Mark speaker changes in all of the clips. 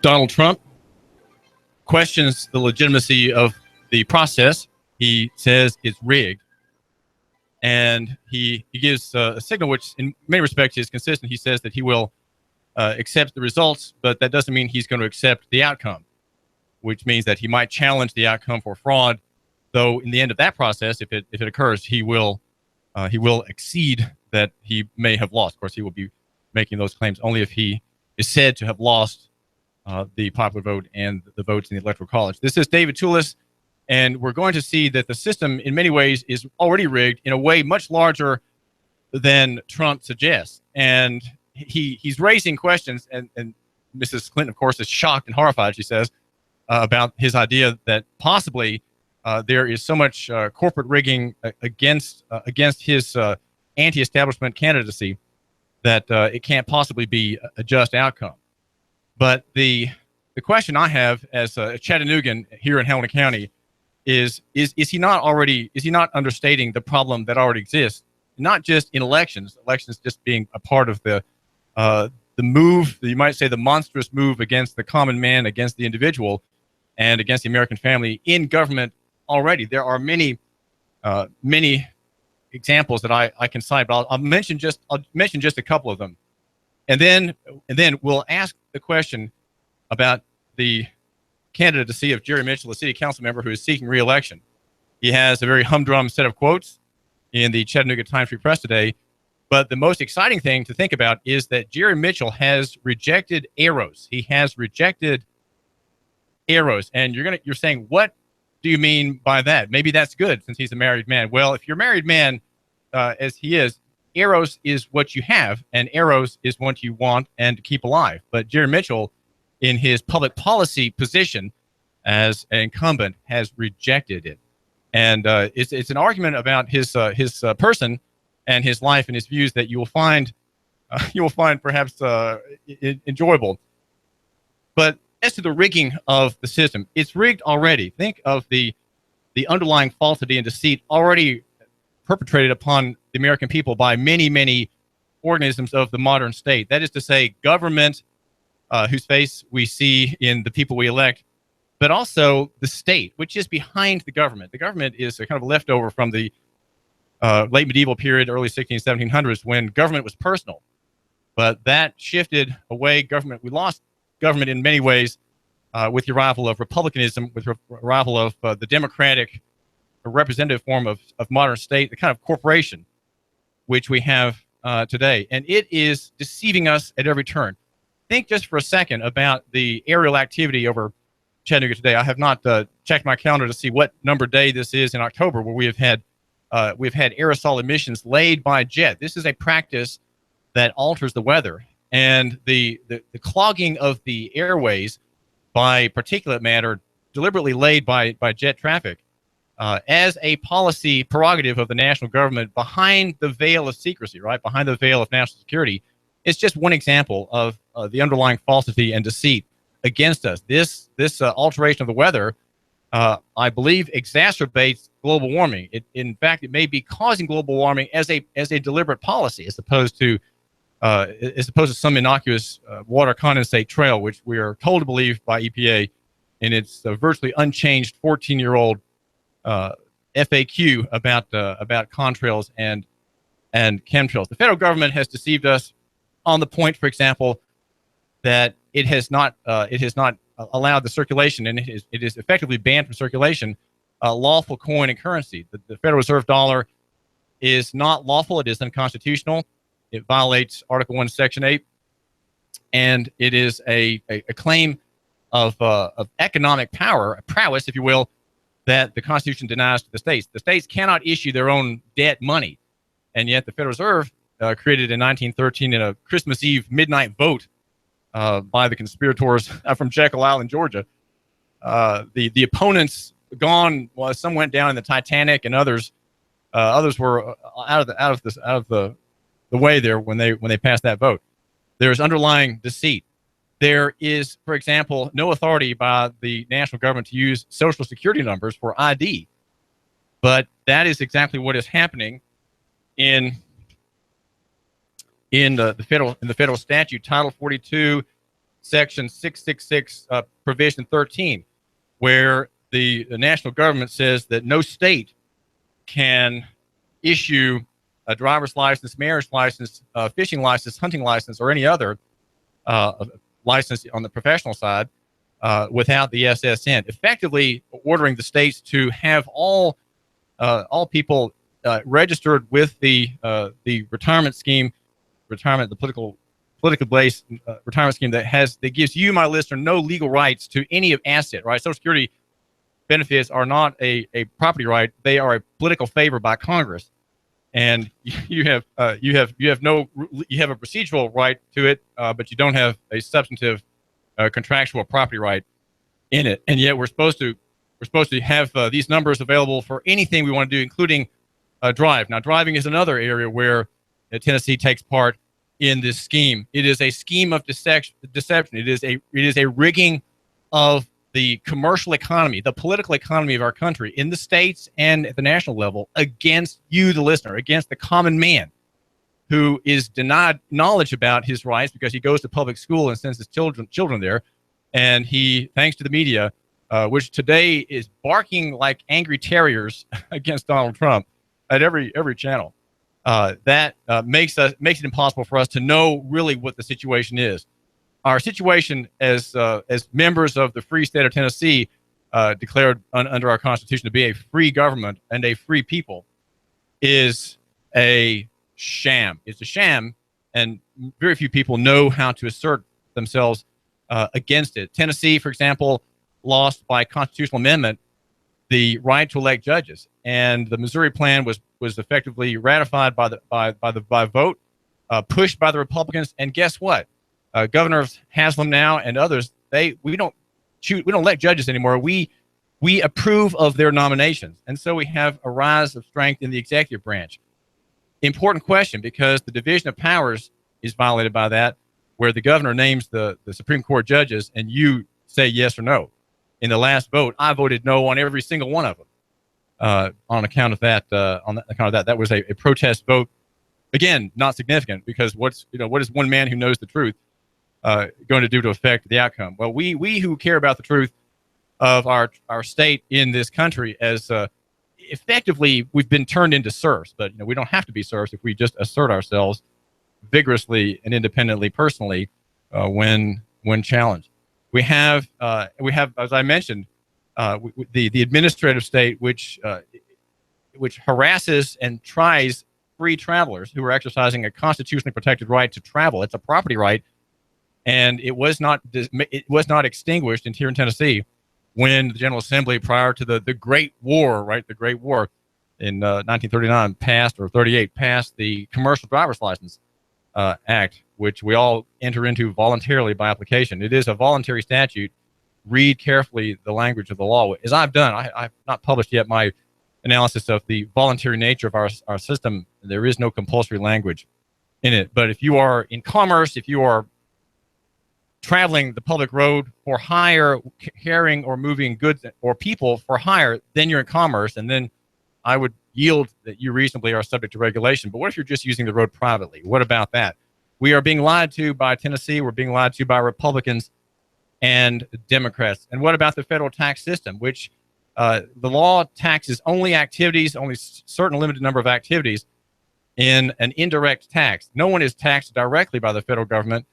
Speaker 1: Donald Trump questions the legitimacy of the process. He says it's rigged. And he gives a signal which in many respects is consistent. He says that he will accept the results, but that doesn't mean he's going to accept the outcome, which means that he might challenge the outcome for fraud, though in the end of that process, if it occurs, he will accede that he may have lost. Of course, he will be making those claims only if he is said to have lost the popular vote and the votes in the Electoral College. This is David Tulis, and we're going to see that the system in many ways is already rigged in a way much larger than Trump suggests. And he's raising questions, and Mrs. Clinton, of course, is shocked and horrified, she says, about his idea that possibly there is so much corporate rigging against his anti-establishment candidacy that it can't possibly be a just outcome. But the question I have as a Chattanoogan here in Helena County is he not understating the problem that already exists, not just in elections just being a part of the move, you might say the monstrous move against the common man, against the individual, and against the American family in government already. There are many examples that I can cite, but I'll mention just a couple of them. And then we'll ask the question about the candidacy of Jerry Mitchell, a city council member who is seeking re-election. He has a very humdrum set of quotes in the Chattanooga Times-Free Press today, but the most exciting thing to think about is that Jerry Mitchell has rejected Eros. He has rejected Eros, and you're saying, what do you mean by that? Maybe that's good since he's a married man. Well, if you're a married man, as he is, Eros is what you have, and Eros is what you want and to keep alive. But Jerry Mitchell, in his public policy position as an incumbent, has rejected it. And it's an argument about his person and his life and his views that you will find perhaps enjoyable. But as to the rigging of the system, it's rigged already. Think of the underlying falsity and deceit already perpetrated upon the American people by many, many organisms of the modern state. That is to say, government, whose face we see in the people we elect, but also the state, which is behind the government. The government is a kind of a leftover from the late medieval period, early 1700s, when government was personal. But that shifted away. We lost government in many ways with the arrival of republicanism, with the arrival of the democratic representative form of modern state, the kind of corporation which we have today. And it is deceiving us at every turn. Think just for a second about the aerial activity over Chattanooga today. I have not checked my calendar to see what number day this is in October, where we've had aerosol emissions laid by jet. This is a practice that alters the weather, and the clogging of the airways by particulate matter deliberately laid by jet traffic as a policy prerogative of the national government behind the veil of secrecy, right, behind the veil of national security. It's just one example of the underlying falsity and deceit against us. This alteration of the weather, I believe, exacerbates global warming. In fact, it may be causing global warming as a deliberate policy, as opposed to some innocuous water condensate trail, which we are told to believe by EPA in its virtually unchanged 14-year-old FAQ about contrails and chemtrails. The federal government has deceived us on the point, for example, that it has not allowed the circulation, and it is effectively banned from circulation, lawful coin and currency. The Federal Reserve dollar is not lawful. It is unconstitutional. It violates Article 1, Section 8, and it is a claim of economic prowess, if you will, that the Constitution denies to the states. The states cannot issue their own debt money, and yet the Federal Reserve, created in 1913 in a Christmas Eve midnight vote by the conspirators from Jekyll Island, Georgia. The opponents gone. Well, some went down in the Titanic, and others were out of the way there when they passed that vote. There's underlying deceit. There is, for example, no authority by the national government to use social security numbers for ID, but that is exactly what is happening in the federal statute, Title 42, Section 666, Provision 13, where the national government says that no state can issue a driver's license, marriage license, fishing license, hunting license, or any other license on the professional side without the SSN, effectively ordering the states to have all people registered with the retirement scheme, the politically based retirement scheme that gives you, my listener, no legal rights to any of asset. Right, Social Security benefits are not a property right; they are a political favor by Congress, and you have a procedural right to it, but you don't have a substantive contractual property right in it. And yet we're supposed to have these numbers available for anything we want to do, including drive. Now, driving is another area where Tennessee takes part in this scheme. It is a scheme of deception. It is a rigging of the commercial economy, the political economy of our country in the states and at the national level against you, the listener, against the common man who is denied knowledge about his rights because he goes to public school and sends his children there. And he, thanks to the media, which today is barking like angry terriers against Donald Trump at every channel, that makes it impossible for us to know really what the situation is. Our situation as members of the free state of Tennessee, declared under our Constitution to be a free government and a free people, is a sham. It's a sham, and very few people know how to assert themselves against it. Tennessee, for example, lost by constitutional amendment the right to elect judges, and the Missouri plan was effectively ratified by vote, pushed by the Republicans. And guess what? Governors Haslam now and others, we don't elect judges anymore. We approve of their nominations, and so we have a rise of strength in the executive branch. Important question, because the division of powers is violated by that, where the governor names the Supreme Court judges, and you say yes or no. In the last vote, I voted no on every single one of them on account of that. That was a protest vote. Again, not significant, because what is one man who knows the truth going to do to affect the outcome? Well, we who care about the truth of our state in this country, as effectively we've been turned into serfs, but we don't have to be serfs if we just assert ourselves vigorously and independently, personally, when challenged. We have, as I mentioned, the administrative state, which harasses and tries free travelers who are exercising a constitutionally protected right to travel. It's a property right, and it was not extinguished here in Tennessee when the General Assembly, prior to the Great War, right, the Great War in 1939 passed the Commercial Driver's License Act, which we all enter into voluntarily by application. It is a voluntary statute. Read carefully the language of the law. As I've done, I've not published yet my analysis of the voluntary nature of our system. There is no compulsory language in it. But if you are in commerce, if you are traveling the public road for hire, carrying or moving goods or people for hire, then you're in commerce, and then I would yield that you reasonably are subject to regulation. But what if you're just using the road privately? What about that? We are being lied to by Tennessee. We're being lied to by Republicans and Democrats. And what about the federal tax system, which the law taxes only certain limited number of activities in an indirect tax? No one is taxed directly by the federal government,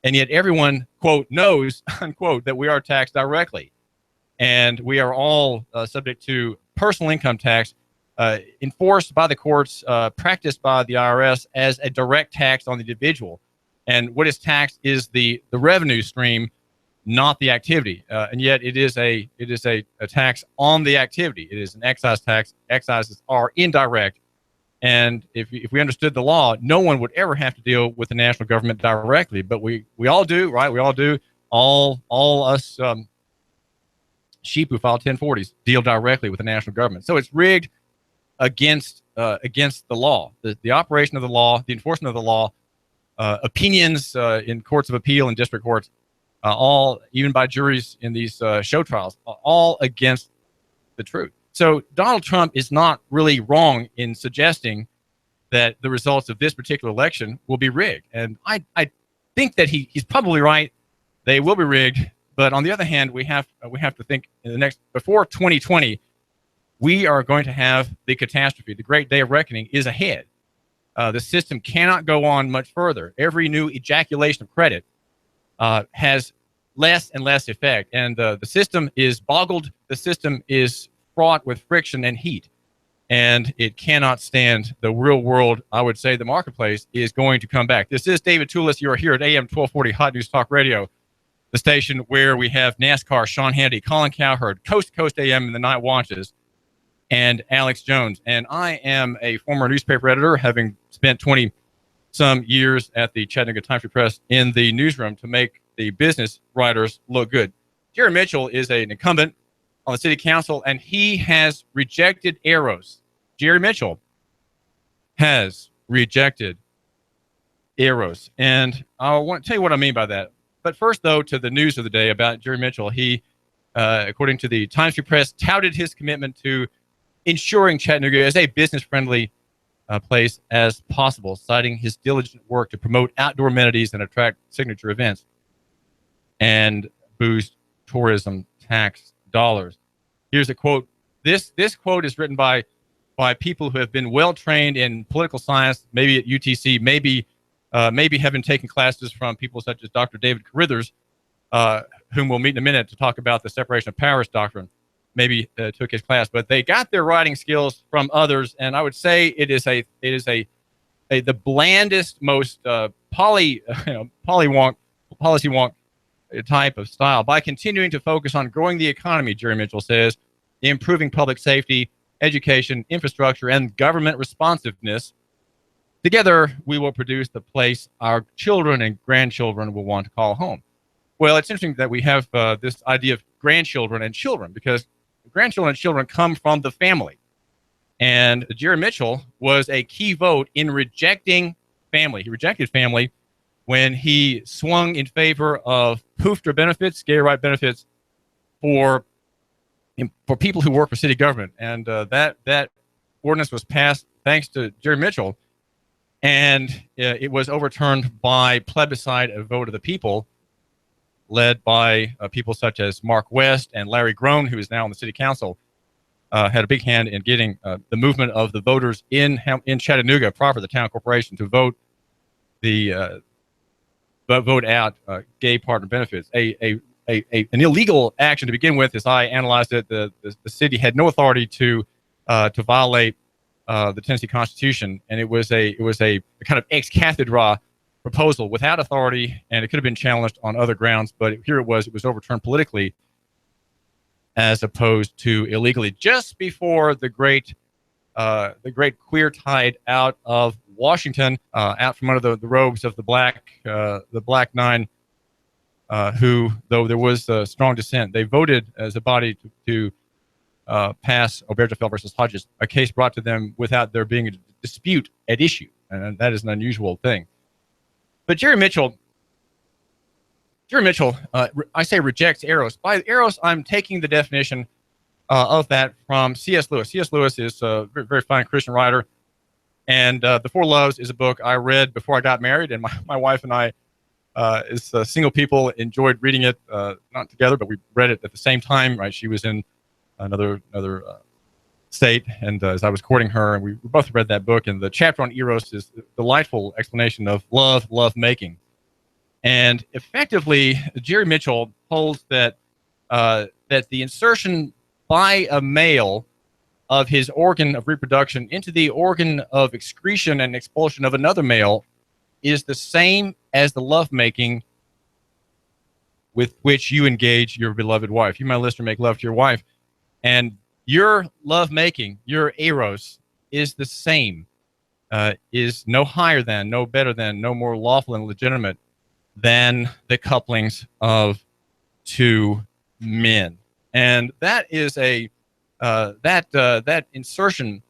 Speaker 1: and yet everyone, quote, knows, unquote, that we are taxed directly. And we are all subject to personal income tax, enforced by the courts, practiced by the IRS as a direct tax on the individual. And what is taxed is the revenue stream, not the activity. And yet it is a tax on the activity. It is an excise tax. Excises are indirect. And if we understood the law, no one would ever have to deal with the national government directly. But we all do, right? We all do. All us sheep who file 1040s deal directly with the national government. So it's rigged against the law, the operation of the law, the enforcement of the law, opinions in courts of appeal and district courts, all, even by juries in these show trials, all against the truth. So Donald Trump is not really wrong in suggesting that the results of this particular election will be rigged. And I think that he's probably right They will be rigged. But on the other hand, we have to think in the next, before 2020, we are going to have the catastrophe. The great day of reckoning is ahead. The system cannot go on much further. Every new ejaculation of credit has less and less effect. And the system is boggled. The system is fraught with friction and heat. And it cannot stand the real world. I would say the marketplace is going to come back. This is David Tulis. You are here at AM 1240 Hot News Talk Radio, the station where we have NASCAR, Sean Hannity, Colin Cowherd, Coast to Coast AM in the night watches, and Alex Jones. And I am a former newspaper editor, having spent 20-some years at the Chattanooga Times Press in the newsroom to make the business writers look good. Jerry Mitchell is an incumbent on the city council, and he has rejected Eros. Jerry Mitchell has rejected Eros. And I want to tell you what I mean by that. But first, though, to the news of the day about Jerry Mitchell. He, according to the Times Press, touted his commitment to ensuring Chattanooga as a business-friendly place as possible, citing his diligent work to promote outdoor amenities and attract signature events and boost tourism tax dollars. Here's a quote. This quote is written by people who have been well trained in political science, maybe at UTC, maybe having taken classes from people such as Dr. David Carrithers, whom we'll meet in a minute to talk about the separation of powers doctrine. Maybe took his class, but they got their writing skills from others, and I would say it is the blandest, most policy wonk type of style. By continuing to focus on growing the economy, Jerry Mitchell says, improving public safety, education, infrastructure, and government responsiveness, together we will produce the place our children and grandchildren will want to call home. Well, it's interesting that we have this idea of grandchildren and children, because grandchildren and children come from the family. And Jerry Mitchell was a key vote in rejecting family. He rejected family when he swung in favor of poofter benefits, gay right benefits for people who work for city government. And that ordinance was passed thanks to Jerry Mitchell. And it was overturned by plebiscite, a vote of the people, led by people such as Mark West and Larry Groen, who is now on the city council, had a big hand in getting the movement of the voters in Chattanooga proper, the town corporation, to vote out gay partner benefits. An illegal action to begin with. As I analyzed it, the city had no authority to violate the Tennessee Constitution, and it was a kind of ex cathedra proposal without authority, and it could have been challenged on other grounds, but here it was overturned politically as opposed to illegally, just before the great queer tide out of Washington, out from under the robes of the Black Nine, who, though there was strong dissent, they voted as a body to pass Obergefell versus Hodges, a case brought to them without there being a dispute at issue, and that is an unusual thing. But Jerry Mitchell, I say rejects Eros. By Eros, I'm taking the definition of that from C.S. Lewis. C.S. Lewis is a very, very fine Christian writer, and The Four Loves is a book I read before I got married, and my wife and I, as single people, enjoyed reading it, not together, but we read it at the same time. Right, she was in another state, and as I was courting her, and we both read that book, and the chapter on Eros is a delightful explanation of love making. And effectively, Jerry Mitchell holds that the insertion by a male of his organ of reproduction into the organ of excretion and expulsion of another male is the same as the lovemaking with which you engage your beloved wife. You, my listener, make love to your wife, and your lovemaking, your Eros, is the same, is no higher than, no better than, no more lawful and legitimate than the couplings of two men. And that is that insertion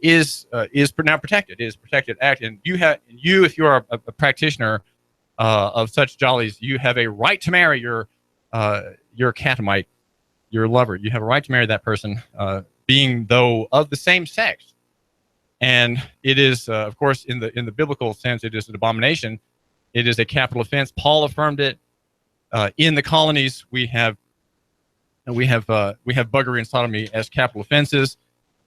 Speaker 1: is now protected. It is protected act, and if you are a practitioner of such jollies, you have a right to marry your catamite, your lover. You have a right to marry that person, being though of the same sex. And it is, of course, in the biblical sense, it is an abomination. It is a capital offense. Paul affirmed it. In the colonies, we have buggery and sodomy as capital offenses,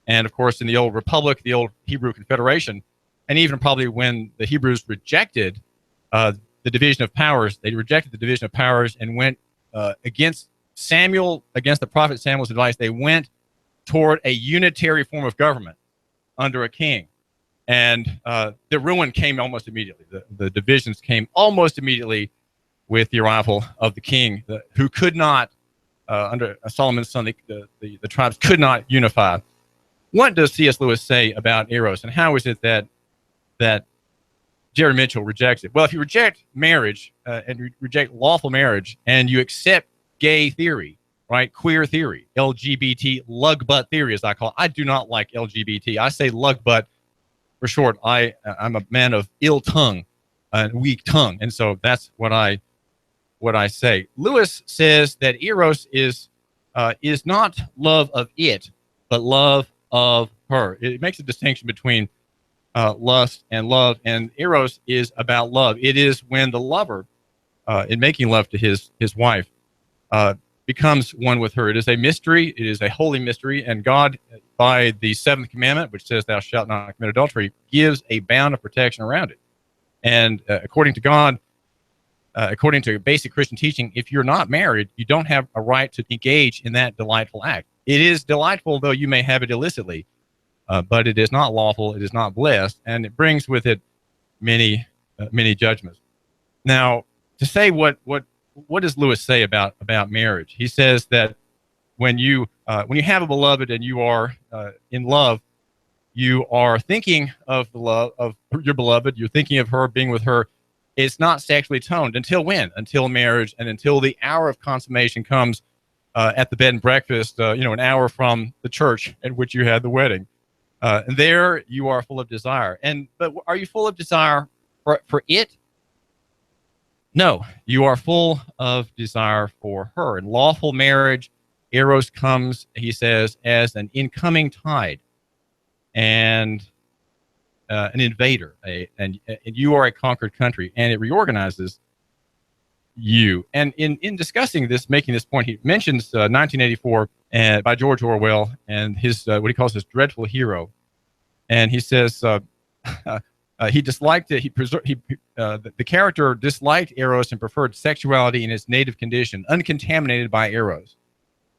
Speaker 1: and of course, in the old republic, the old Hebrew Confederation, and even probably when the Hebrews rejected the division of powers, they rejected the division of powers and went against the prophet Samuel's advice. They went toward a unitary form of government under a king. And the ruin came almost immediately. The divisions came almost immediately with the arrival of the king, who could not, under Solomon's son, the tribes could not unify. What does C.S. Lewis say about Eros, and how is it that Jerry Mitchell rejects it? Well, if you reject marriage and you reject lawful marriage and you accept gay theory, right, queer theory, LGBT, lug butt theory, as I call it. I do not like LGBT. I say lug butt for short. I'm a man of ill tongue and weak tongue, and so that's what I say. Lewis says that Eros is not love of it, but love of her. It makes a distinction between lust and love, and Eros is about love. It is when the lover, in making love to his wife, becomes one with her. It is a mystery. It is a holy mystery, and God, by the seventh commandment, which says, "Thou shalt not commit adultery," gives a bound of protection around it. And according to God, according to basic Christian teaching, if you're not married, you don't have a right to engage in that delightful act. It is delightful, though you may have it illicitly, but it is not lawful. It is not blessed, and it brings with it many judgments. Now, to say what does Lewis say about marriage? He says that when you have a beloved and you are in love, you are thinking of the love of your beloved. You're thinking of her, being with her. It's not sexually toned until when? Until marriage, and until the hour of consummation comes at the bed and breakfast. An hour from the church at which you had the wedding, and there you are full of desire. But are you full of desire for it? No, you are full of desire for her. In lawful marriage, Eros comes, he says, as an incoming tide and an invader, and you are a conquered country, and it reorganizes you. And in discussing this, making this point, he mentions 1984 by George Orwell and his what he calls his dreadful hero, and he says he disliked it. The character disliked Eros and preferred sexuality in its native condition, uncontaminated by Eros.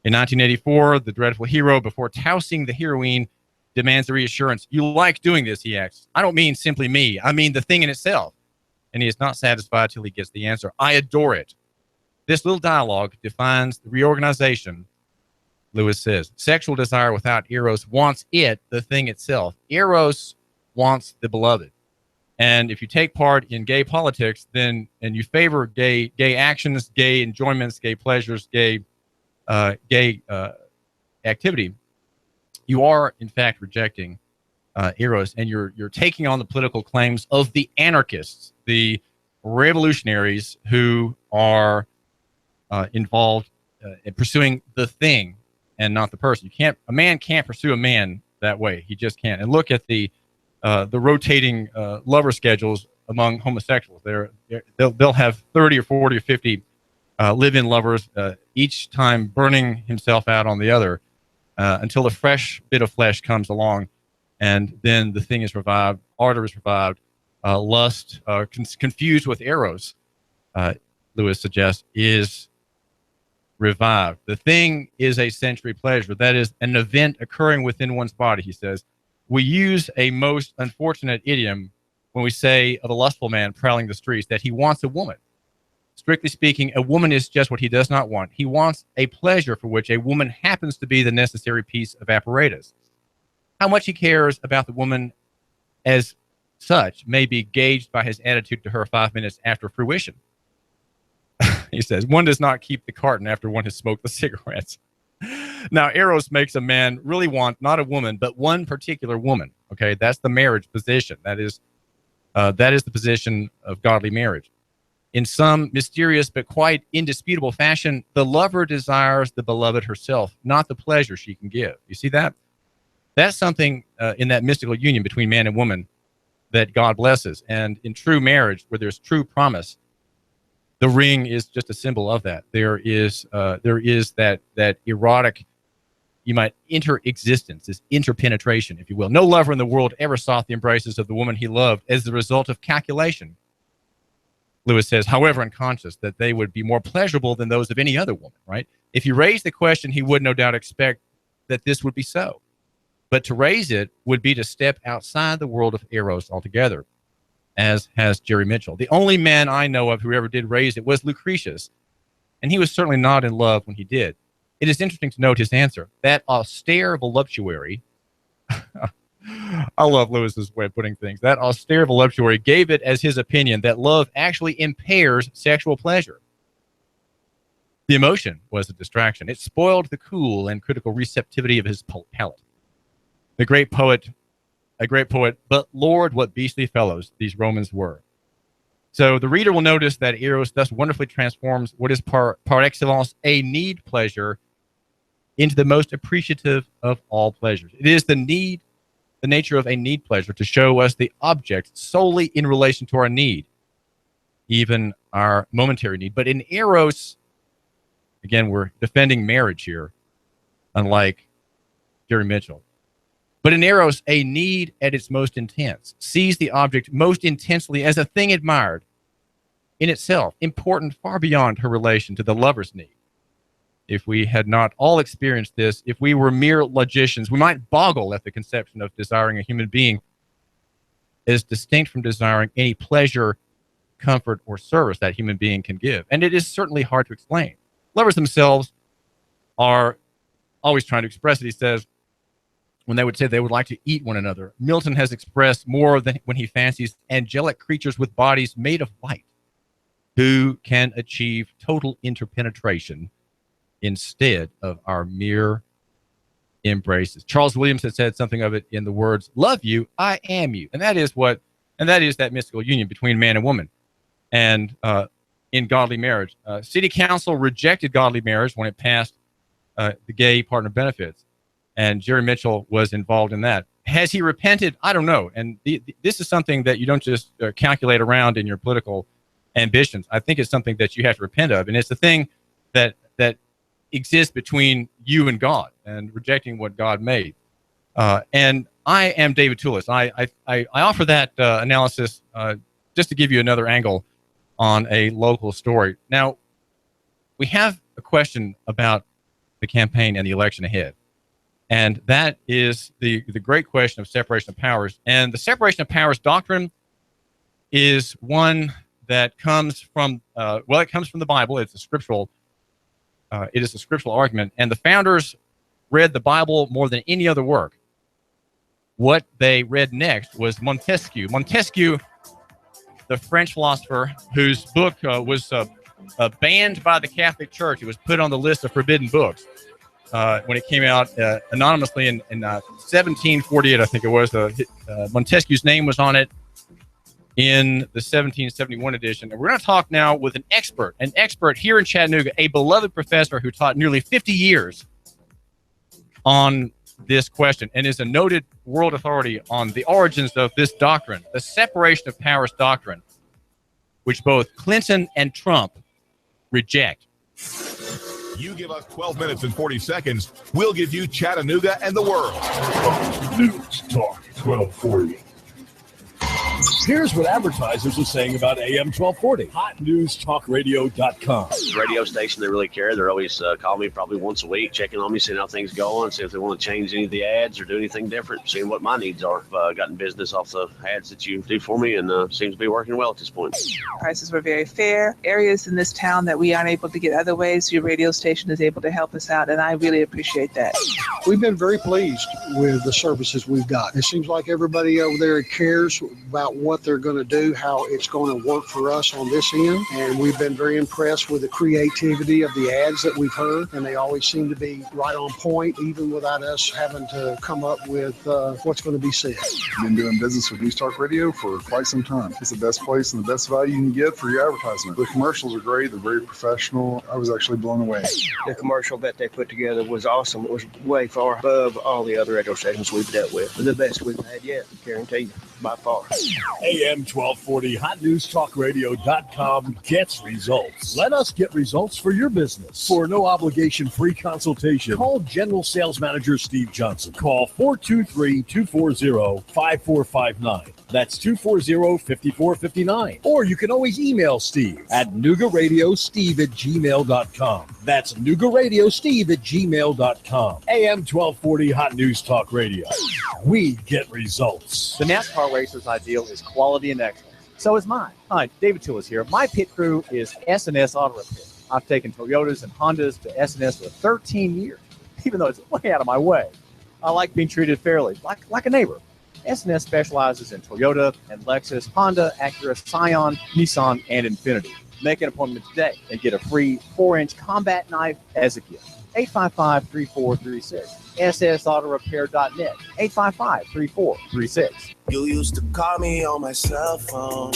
Speaker 1: In 1984, the dreadful hero, before tousing the heroine, demands a reassurance. "You like doing this," he asks. "I don't mean simply me. I mean the thing in itself." And he is not satisfied till he gets the answer. "I adore it." This little dialogue defines the reorganization. Lewis says, sexual desire without Eros wants it, the thing itself. Eros wants the beloved. And if you take part in gay politics, and you favor gay actions, gay enjoyments, gay pleasures, gay activity, you are in fact rejecting Eros, and you're taking on the political claims of the anarchists, the revolutionaries who are involved in pursuing the thing and not the person. A man can't pursue a man that way. He just can't. And look at the rotating lover schedules among homosexuals. They'll have 30 or 40 or 50 live-in lovers, each time burning himself out on the other until a fresh bit of flesh comes along, and then the thing is revived, ardor is revived, lust, confused with Eros, Lewis suggests, is revived. The thing is a sensory pleasure. That is an event occurring within one's body, he says. We use a most unfortunate idiom when we say of a lustful man prowling the streets that he wants a woman. Strictly speaking, a woman is just what he does not want. He wants a pleasure for which a woman happens to be the necessary piece of apparatus. How much he cares about the woman as such may be gauged by his attitude to her 5 minutes after fruition. He says, one does not keep the carton after one has smoked the cigarettes. Now, Eros makes a man really want not a woman, but one particular woman. Okay, that's the marriage position. That is the position of godly marriage. In some mysterious but quite indisputable fashion, the lover desires the beloved herself, not the pleasure she can give. You see that? That's something in that mystical union between man and woman that God blesses. And in true marriage, where there's true promise, The ring is just a symbol of that. There is that erotic, you might inter-existence, this interpenetration, if you will. No lover in the world ever sought the embraces of the woman he loved as the result of calculation. Lewis says, however unconscious, that they would be more pleasurable than those of any other woman, right? If you raise the question, he would no doubt expect that this would be so. But to raise it would be to step outside the world of Eros altogether, as has Jerry Mitchell. The only man I know of who ever did raise it was Lucretius, and he was certainly not in love when he did. It is interesting to note his answer. That austere voluptuary, I love Lewis's way of putting things, that austere voluptuary gave it as his opinion that love actually impairs sexual pleasure. The emotion was a distraction. It spoiled the cool and critical receptivity of his palate. A great poet, but Lord, what beastly fellows these Romans were. So the reader will notice that Eros thus wonderfully transforms what is par excellence a need pleasure into the most appreciative of all pleasures. It is the nature of a need pleasure to show us the object solely in relation to our need, even our momentary need. But in Eros, again, we're defending marriage here, unlike Jerry Mitchell. But in Eros, a need at its most intense sees the object most intensely as a thing admired in itself, important far beyond her relation to the lover's need. If we had not all experienced this, if we were mere logicians, we might boggle at the conception of desiring a human being as distinct from desiring any pleasure, comfort, or service that human being can give. And it is certainly hard to explain. Lovers themselves are always trying to express it. He says, when they would say they would like to eat one another. Milton has expressed more than when he fancies angelic creatures with bodies made of light who can achieve total interpenetration instead of our mere embraces. Charles Williams had said something of it in the words, love you, I am you. And that is that mystical union between man and woman and in godly marriage. City Council rejected godly marriage when it passed the gay partner benefits. And Jerry Mitchell was involved in that. Has he repented? I don't know. And this is something that you don't just calculate around in your political ambitions. I think it's something that you have to repent of. And it's the thing that exists between you and God and rejecting what God made. And I am David Tulis. I offer that analysis just to give you another angle on a local story. Now, we have a question about the campaign and the election ahead. And that is the great question of separation of powers. And the separation of powers doctrine is one that comes from, it comes from the Bible. It is a scriptural argument. And the founders read the Bible more than any other work. What they read next was Montesquieu. Montesquieu, the French philosopher whose book was banned by the Catholic Church. It was put on the list of forbidden books. When it came out anonymously in 1748, I think it was. Montesquieu's name was on it in the 1771 edition. And we're going to talk now with an expert here in Chattanooga, a beloved professor who taught nearly 50 years on this question and is a noted world authority on the origins of this doctrine, the separation of powers doctrine, which both Clinton and Trump reject.
Speaker 2: You give us 12 minutes and 40 seconds, we'll give you Chattanooga and the world.
Speaker 3: News Talk 1240. Here's what advertisers are saying about AM 1240. HotNewsTalkRadio.com.
Speaker 4: Radio station, they really care. They're always calling me probably once a week, checking on me, seeing how things going, see if they want to change any of the ads or do anything different, seeing what my needs are. I've gotten business off the ads that you do for me, and seems to be working well at this point.
Speaker 5: Prices were very fair. Areas in this town that we aren't able to get other ways, your radio station is able to help us out, and I really appreciate that.
Speaker 6: We've been very pleased with the services we've got. It seems like everybody over there cares about what they're going to do, how it's going to work for us on this end. And we've been very impressed with the creativity of the ads that we've heard. And they always seem to be right on point, even without us having to come up with what's going to be said.
Speaker 7: I've been doing business with News Talk Radio for quite some time. It's the best place and the best value you can get for your advertisement. The commercials are great. They're very professional. I was actually blown away.
Speaker 8: The commercial that they put together was awesome. It was way far above all the other radio stations we've dealt with. The best we've had yet, I guarantee you. by far.
Speaker 3: AM 1240 HotNewsTalkRadio.com gets results. Let us get results for your business. For no obligation free consultation, call General Sales Manager Steve Johnson. Call 423-240-5459. That's 240-5459. Or you can always email Steve at NougaRadiosteve@gmail.com. That's NougaRadiosteve@gmail.com. AM 1240 Hot News Talk Radio. We get results.
Speaker 9: The NASCAR racer's ideal is quality and excellence. So is mine. Hi, David Tulis here. My pit crew is S&S Auto Repair. I've taken Toyotas and Hondas to S&S for 13 years, even though it's way out of my way. I like being treated fairly, like a neighbor. S&S specializes in Toyota and Lexus, Honda, Acura, Scion, Nissan, and Infiniti. Make an appointment today and get a free 4-inch combat knife as a gift. 855-3436. SSAutorepair.net. 855-3436.
Speaker 10: You used to call me on my cell phone.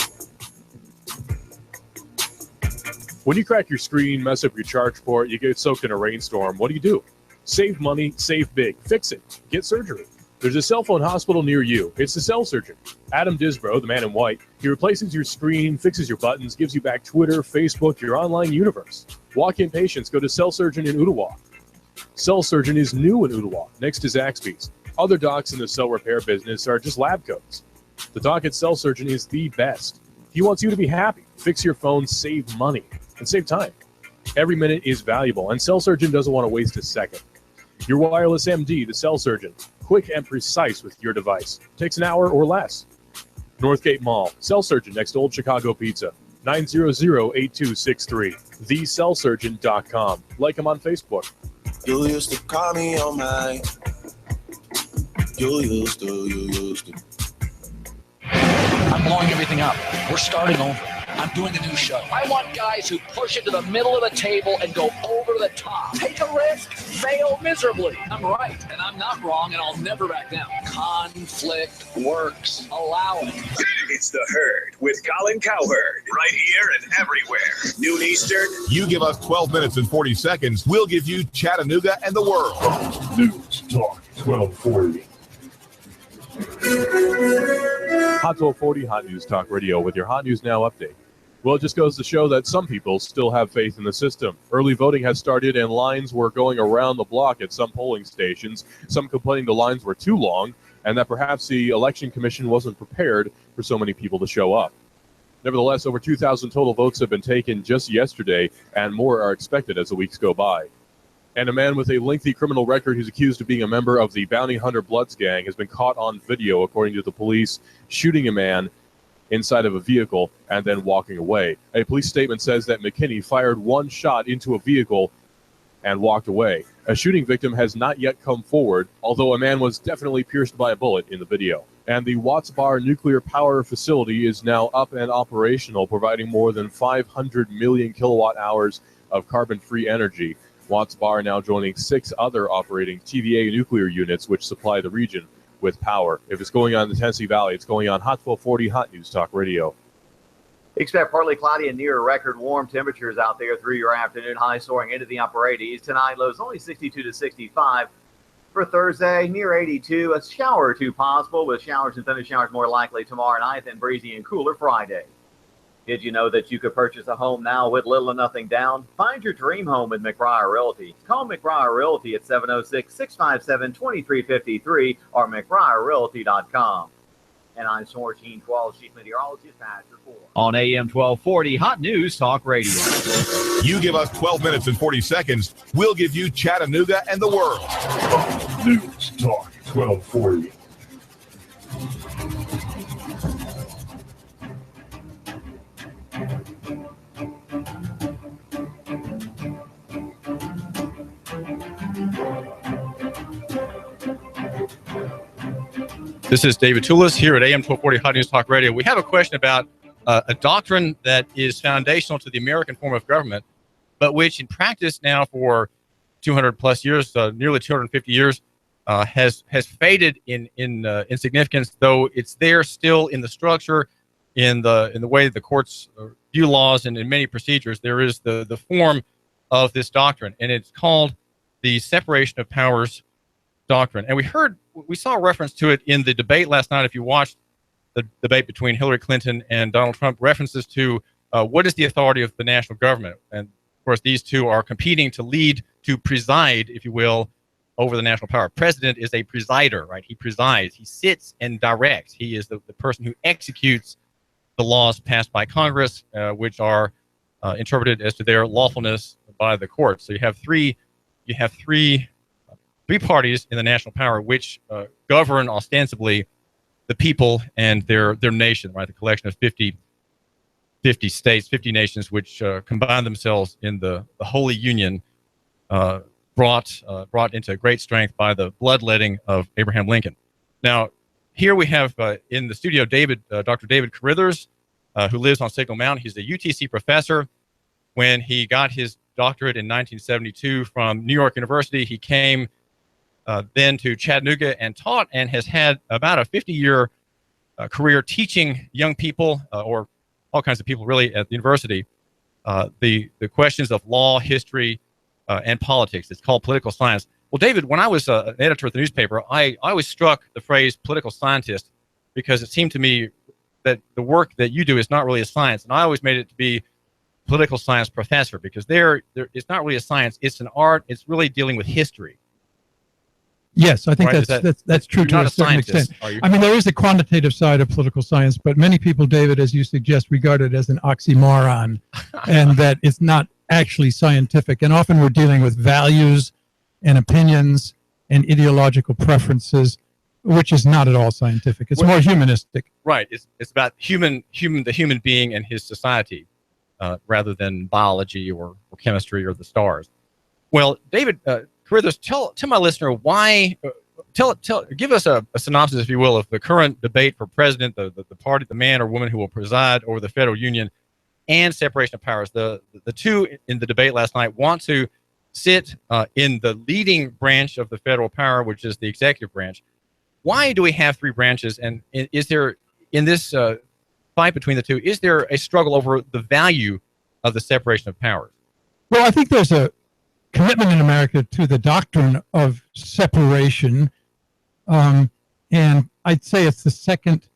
Speaker 11: When you crack your screen, mess up your charge port, you get soaked in a rainstorm, what do? Save money, save big. Fix it. Get surgery. There's a cell phone hospital near you. It's the Cell Surgeon. Adam Disbro, the man in white, he replaces your screen, fixes your buttons, gives you back Twitter, Facebook, your online universe. Walk-in patients go to Cell Surgeon in Ottawa. Cell Surgeon is new in Ottawa, next to Zaxby's. Other docs in the cell repair business are just lab coats. The doc at Cell Surgeon is the best. He wants you to be happy, fix your phone, save money, and save time. Every minute is valuable, and Cell Surgeon doesn't want to waste a second. Your wireless MD, the Cell Surgeon, quick and precise with your device. Takes an hour or less. Northgate Mall, Cell Surgeon next to Old Chicago Pizza, 900-8263, thecellsurgeon.com. Like him on Facebook.
Speaker 10: You used to call me on my... You used to.
Speaker 12: I'm blowing everything up. We're starting over. I'm doing a new show. I want guys who push it to the middle of the table and go over the top. Take a risk, fail miserably. I'm right, and I'm not wrong, and I'll never back down. Conflict works. Allow it.
Speaker 13: It's The Herd with Colin Cowherd. Right here and everywhere. Noon Eastern.
Speaker 2: You give us 12 minutes and 40 seconds, we'll give you Chattanooga and the world.
Speaker 3: News Talk 1240.
Speaker 11: Hot 1240 Hot News Talk Radio with your Hot News Now update. Well, it just goes to show that some people still have faith in the system. Early voting has started and lines were going around the block at some polling stations, some complaining the lines were too long and that perhaps the Election Commission wasn't prepared for so many people to show up. Nevertheless, over 2,000 total votes have been taken just yesterday, and more are expected as the weeks go by. And a man with a lengthy criminal record who's accused of being a member of the Bounty Hunter Bloods gang has been caught on video, according to the police, shooting a man inside of a vehicle and then walking away. A police statement says that McKinney fired one shot into a vehicle and walked away. A shooting victim has not yet come forward, although a man was definitely pierced by a bullet in the video. And the Watts Bar nuclear power facility is now up and operational, providing more than 500 million kilowatt hours of carbon-free energy. Watts Bar now joining 6 other operating TVA nuclear units, which supply the region with power. If it's going on in the Tennessee Valley, it's going on Hot 1240 Hot News Talk Radio.
Speaker 14: Expect partly cloudy and near record warm temperatures out there through your afternoon. High soaring into the upper 80s. Tonight, lows only 62 to 65. For Thursday, near 82. A shower or two possible, with showers and thunder showers more likely tomorrow night, then breezy and cooler Friday. Did you know that you could purchase a home now with little or nothing down? Find your dream home with McBriar Realty. Call McBriar Realty at 706-657-2353 or McBriarRealty.com. And I'm Storm Team 12 Chief Meteorologist Pat Report.
Speaker 15: On AM 1240 Hot News Talk Radio.
Speaker 2: You give us 12 minutes and 40 seconds, we'll give you Chattanooga and the world.
Speaker 3: News Talk 1240.
Speaker 1: This is David Tulis here at AM 1240 Hot News Talk Radio. We have a question about a doctrine that is foundational to the American form of government, but which in practice now for 200 plus years, nearly 250 years, has faded in significance, though it's there still in the structure, in the way the courts view laws, and in many procedures. There is the form of this doctrine, and it's called the separation of powers doctrine. And we saw a reference to it in the debate last night. If you watched the debate between Hillary Clinton and Donald Trump, references to what is the authority of the national government. And, of course, these two are competing to lead, to preside, if you will, over the national power. President is a presider, right? He presides. He sits and directs. He is the person who executes the laws passed by Congress, which are interpreted as to their lawfulness by the courts. So you have three parties in the national power which govern ostensibly the people and their nation, right? The collection of 50 states, 50 nations, which combine themselves in the Holy Union, brought into great strength by the bloodletting of Abraham Lincoln. Now, here we have in the studio Dr. David Carrithers, who lives on Signal Mountain. He's a UTC professor. When he got his doctorate in 1972 from New York University, he came then to Chattanooga and taught, and has had about a 50-year career teaching young people, or all kinds of people really, at the university, the questions of law, history, and politics. It's called political science. Well, David, when I was an editor at the newspaper, I always struck the phrase political scientist because it seemed to me that the work that you do is not really a science. And I always made it to be political science professor, because it's not really a science. It's an art. It's really dealing with history.
Speaker 16: Yes, I think
Speaker 1: right?
Speaker 16: that's true to a certain extent. I mean, there is a quantitative side of political science, but many people, David, as you suggest, regard it as an oxymoron, and that it's not actually scientific. And often we're dealing with values and opinions and ideological preferences, which is not at all scientific. It's more humanistic.
Speaker 1: Right. It's about the human being and his society, rather than biology or chemistry or the stars. Well, David Carrithers, tell my listener why. Give us a synopsis, if you will, of the current debate for president, the party, the man or woman who will preside over the federal union, and separation of powers. The two in the debate last night want to sit in the leading branch of the federal power, which is the executive branch. Why do we have three branches? And is there, in this fight between the two, is there a struggle over the value of the separation of powers?
Speaker 16: Well, I think there's a commitment in America to the doctrine of separation. And I'd say it's the second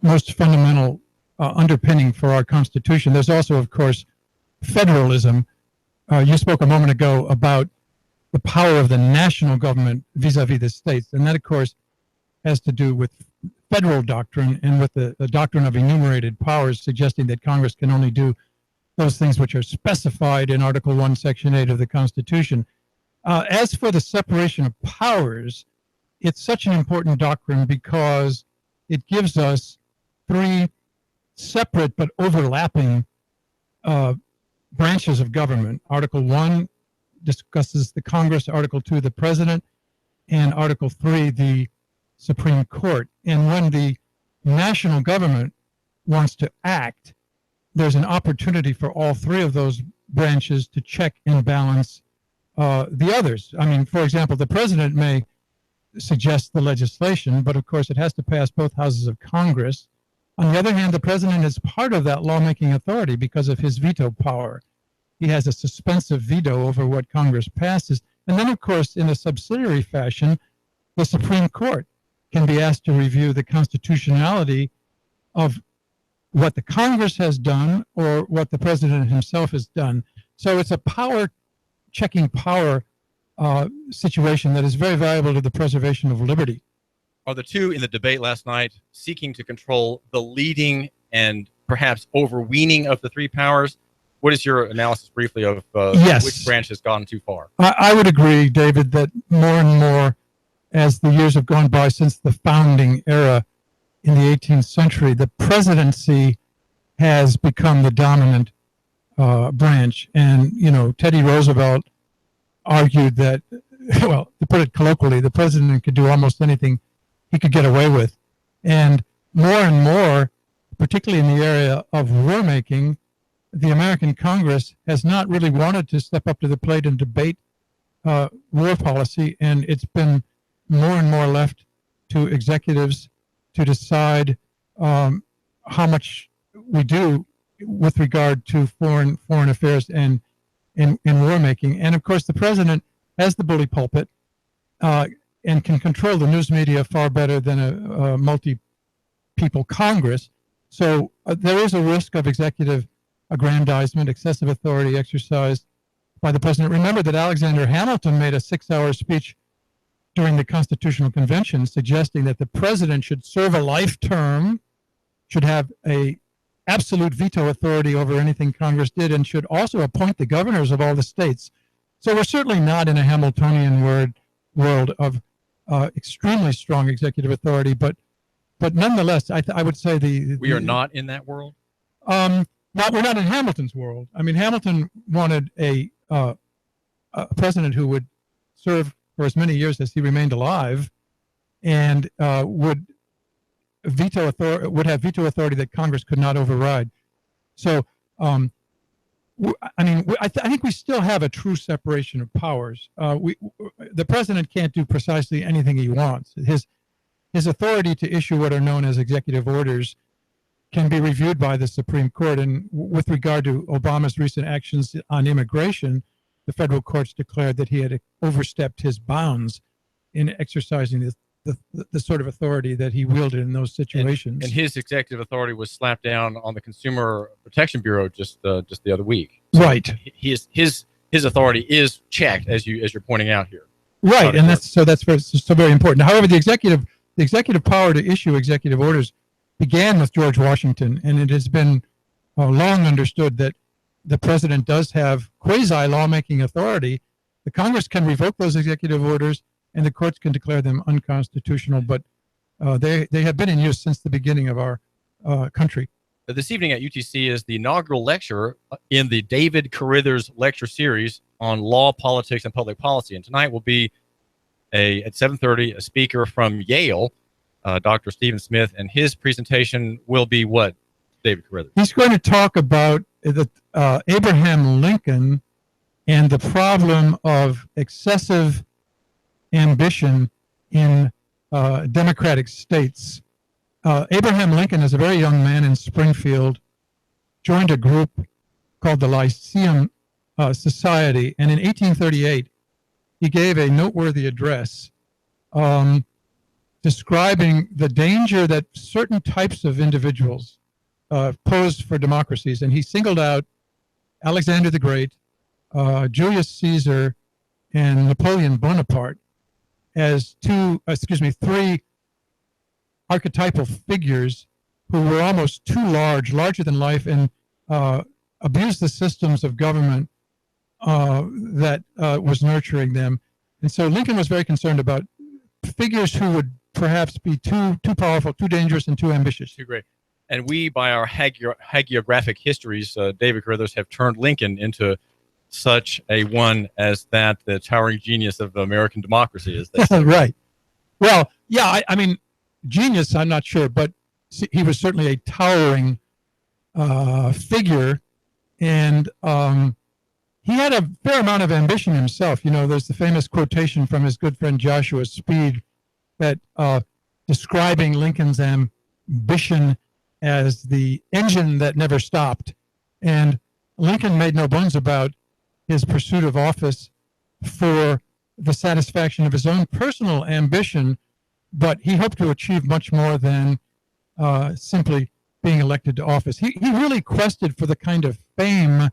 Speaker 16: most fundamental underpinning for our Constitution. There's also, of course, federalism. You spoke a moment ago about the power of the national government vis-a-vis the states. And that, of course, has to do with federal doctrine and with the doctrine of enumerated powers, suggesting that Congress can only do those things which are specified in Article 1, Section 8 of the Constitution. As for the separation of powers, it's such an important doctrine because it gives us three separate but overlapping branches of government. Article 1 discusses the Congress, Article 2, the President, and Article 3, the Supreme Court. And when the national government wants to act, there's an opportunity for all three of those branches to check and balance the others. I mean, for example, the president may suggest the legislation, but of course it has to pass both houses of Congress. On the other hand, the president is part of that lawmaking authority because of his veto power. He has a suspensive veto over what Congress passes. And then, of course, in a subsidiary fashion, the Supreme Court can be asked to review the constitutionality of what the Congress has done or what the president himself has done. So it's a checking power situation that is very valuable to the preservation of liberty.
Speaker 1: Are the two in the debate last night seeking to control the leading and perhaps overweening of the three powers? What is your analysis briefly of
Speaker 16: yes.
Speaker 1: which branch has gone too far?
Speaker 16: I would agree, David, that more and more as the years have gone by since the founding era in the 18th century, the presidency has become the dominant branch. And, you know, Teddy Roosevelt argued that, well, to put it colloquially, the president could do almost anything he could get away with. And more, particularly in the area of war making, the American Congress has not really wanted to step up to the plate and debate war policy, and it's been more and more left to executives to decide how much we do with regard to foreign affairs and war making. And of course, the president has the bully pulpit and can control the news media far better than a multi people Congress. So there is a risk of executive aggrandizement, excessive authority exercised by the president. Remember that Alexander Hamilton made a 6-hour speech during the Constitutional Convention suggesting that the president should serve a life term, should have a absolute veto authority over anything Congress did, and should also appoint the governors of all the states. So we're certainly not in a Hamiltonian world of extremely strong executive authority, but nonetheless, I would say
Speaker 1: we are not in that world.
Speaker 16: We're not in Hamilton's world. I mean, Hamilton wanted a president who would serve for as many years as he remained alive, and would have veto authority that Congress could not override. So, I think we still have a true separation of powers. The president can't do precisely anything he wants. His authority to issue what are known as executive orders can be reviewed by the Supreme Court. And with regard to Obama's recent actions on immigration, the federal courts declared that he had overstepped his bounds in exercising the sort of authority that he wielded in those situations.
Speaker 1: And his executive authority was slapped down on the Consumer Protection Bureau just the other week. So
Speaker 16: right.
Speaker 1: His authority is checked, as you're pointing out here.
Speaker 16: Right, and that's very important. However, the executive power to issue executive orders began with George Washington, and it has been long understood that the president does have quasi-lawmaking authority. The Congress can revoke those executive orders, and the courts can declare them unconstitutional, but they have been in use since the beginning of our country.
Speaker 1: This evening at UTC is the inaugural lecture in the David Carrithers lecture series on law, politics, and public policy. And tonight will be at 7:30 a speaker from Yale, Dr. Stephen Smith, and his presentation will be what, David Carrithers?
Speaker 16: He's going to talk about Abraham Lincoln and the problem of excessive ambition in democratic states. Abraham Lincoln, as a very young man in Springfield, joined a group called the Lyceum Society, and in 1838, he gave a noteworthy address describing the danger that certain types of individuals posed for democracies, and he singled out Alexander the Great, Julius Caesar, and Napoleon Bonaparte as three archetypal figures who were almost too larger than life, and abused the systems of government that was nurturing them. And so Lincoln was very concerned about figures who would perhaps be too powerful, too dangerous, and too ambitious.
Speaker 1: Too great. And we, by our hagiographic histories, David Carrithers, have turned Lincoln into such a one as that, the towering genius of American democracy is.
Speaker 16: Right. Well, yeah, I mean, genius, I'm not sure, but he was certainly a towering figure, and he had a fair amount of ambition himself. You know, there's the famous quotation from his good friend Joshua Speed that describing Lincoln's ambition as the engine that never stopped. And Lincoln made no bones about his pursuit of office for the satisfaction of his own personal ambition, but he hoped to achieve much more than simply being elected to office. He really quested for the kind of fame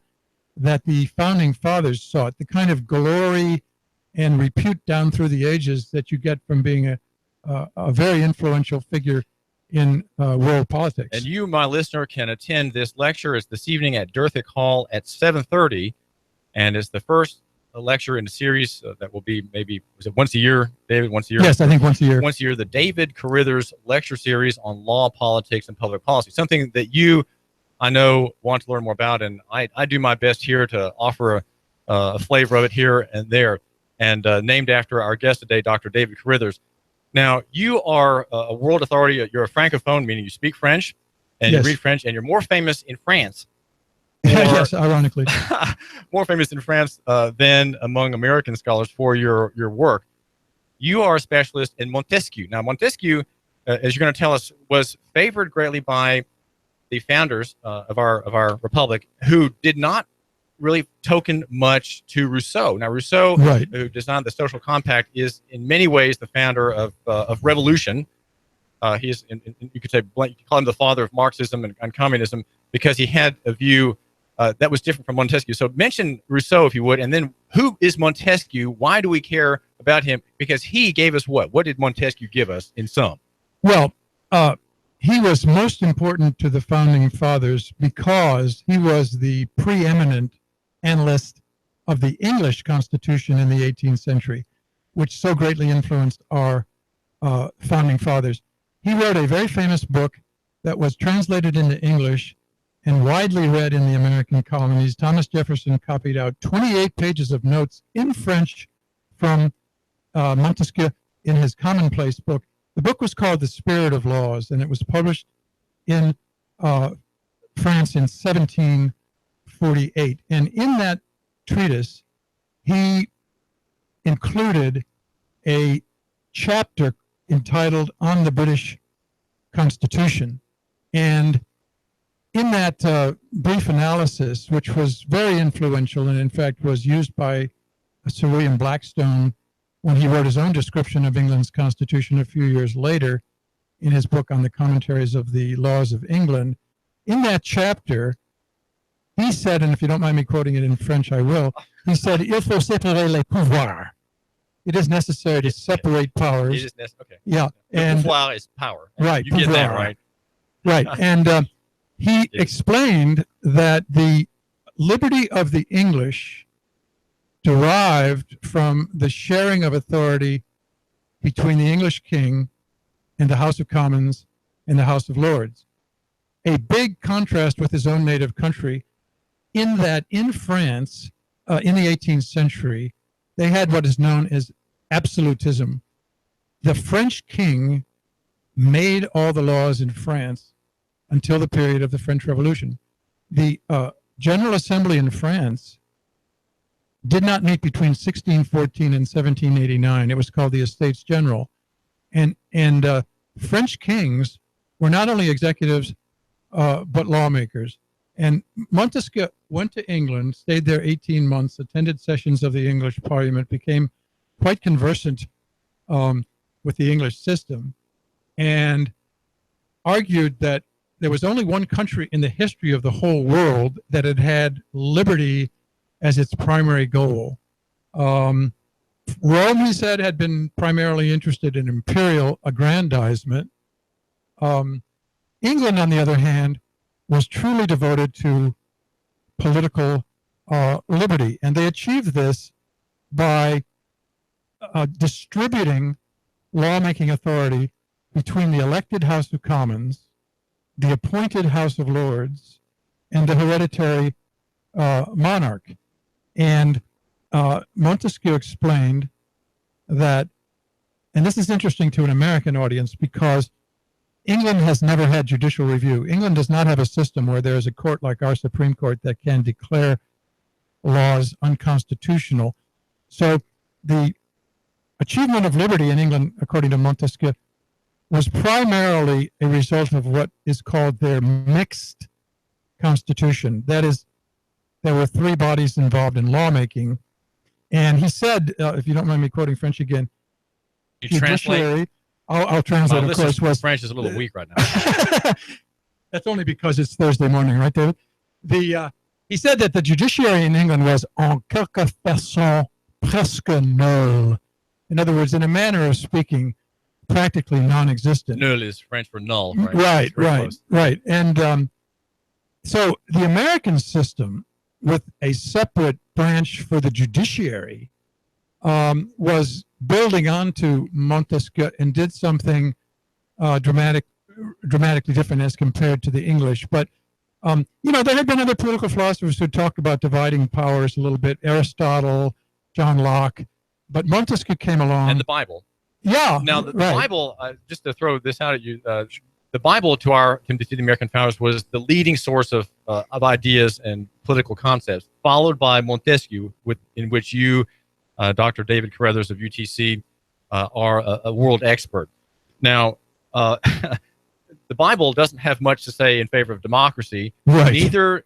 Speaker 16: that the founding fathers sought, the kind of glory and repute down through the ages that you get from being a very influential figure in world politics.
Speaker 1: And you, my listener, can attend this lecture. It's this evening at Derthick Hall at 7:30, and it's the first lecture in a series that will be maybe, was it once a year, David? Once a year?
Speaker 16: Yes, I think once a year.
Speaker 1: Once a year, the David Carrithers lecture series on law, politics, and public policy. Something that you, I know, want to learn more about, and I do my best here to offer a flavor of it here and there. And named after our guest today, Dr. David Carrithers. Now, you are a world authority. You're a francophone, meaning you speak French and
Speaker 16: Yes.
Speaker 1: you read French, and you're more famous in France.
Speaker 16: Yes, ironically.
Speaker 1: More famous in France than among American scholars for your work. You are a specialist in Montesquieu. Now, Montesquieu, as you're going to tell us, was favored greatly by the founders of our republic, who did not really token much to Rousseau. Now, Rousseau,
Speaker 16: Right.
Speaker 1: who designed the social compact, is in many ways the founder of revolution. he is, you could say, you could call him the father of Marxism and communism, because he had a view that was different from Montesquieu. So mention Rousseau, if you would, and then who is Montesquieu? Why do we care about him? Because he gave us what? What did Montesquieu give us in sum?
Speaker 16: Well, he was most important to the founding fathers because he was the preeminent analyst of the English Constitution in the 18th century, which so greatly influenced our founding fathers. He wrote a very famous book that was translated into English and widely read in the American colonies. Thomas Jefferson copied out 28 pages of notes in French from Montesquieu in his commonplace book. The book was called The Spirit of Laws, and it was published in France in 1748. And in that treatise, he included a chapter entitled On the British Constitution. And in that brief analysis, which was very influential and in fact was used by Sir William Blackstone when he wrote his own description of England's constitution a few years later in his book on the commentaries of the laws of England, in that chapter, he said, and if you don't mind me quoting it in French, I will, he said, il faut séparer les pouvoirs. It is necessary to separate powers.
Speaker 1: It is okay.
Speaker 16: Yeah.
Speaker 1: And pouvoir is power.
Speaker 16: Right.
Speaker 1: You get that, right?
Speaker 16: Right. And he explained that the liberty of the English derived from the sharing of authority between the English king and the House of Commons and the House of Lords. A big contrast with his own native country, in that in France, in the 18th century, they had what is known as absolutism. The French king made all the laws in France until the period of the French Revolution. The General Assembly in France did not meet between 1614 and 1789. It was called the Estates General. And French kings were not only executives, but lawmakers. And Montesquieu went to England, stayed there 18 months, attended sessions of the English Parliament, became quite conversant with the English system, and argued that there was only one country in the history of the whole world that had had liberty as its primary goal. Rome, he said, had been primarily interested in imperial aggrandizement. England, on the other hand, was truly devoted to political liberty. And they achieved this by distributing lawmaking authority between the elected House of Commons, the appointed House of Lords, and the hereditary monarch. And Montesquieu explained that, and this is interesting to an American audience because England has never had judicial review. England does not have a system where there is a court like our Supreme Court that can declare laws unconstitutional. So the achievement of liberty in England, according to Montesquieu, was primarily a result of what is called their mixed constitution. That is, there were three bodies involved in lawmaking. And he said, if you don't mind me quoting French again,
Speaker 1: you translate?
Speaker 16: I'll translate, of course. Was
Speaker 1: French is a little weak right now.
Speaker 16: That's only because it's Thursday morning, right, David? He said that the judiciary in England was en quelque façon presque null. In other words, in a manner of speaking, practically non-existent.
Speaker 1: Null is French for null, right?
Speaker 16: Right. And so the American system, with a separate branch for the judiciary, was building onto Montesquieu and did something dramatically different as compared to the English. But, there had been other political philosophers who talked about dividing powers a little bit, Aristotle, John Locke, but Montesquieu came along.
Speaker 1: And the Bible.
Speaker 16: Yeah.
Speaker 1: Now, the Bible, just to throw this out at you, the Bible to the American founders was the leading source of ideas and political concepts, followed by Montesquieu, in which you, Dr. David Carrithers of UTC, are a world expert. Now, the Bible doesn't have much to say in favor of democracy.
Speaker 16: Right.
Speaker 1: Neither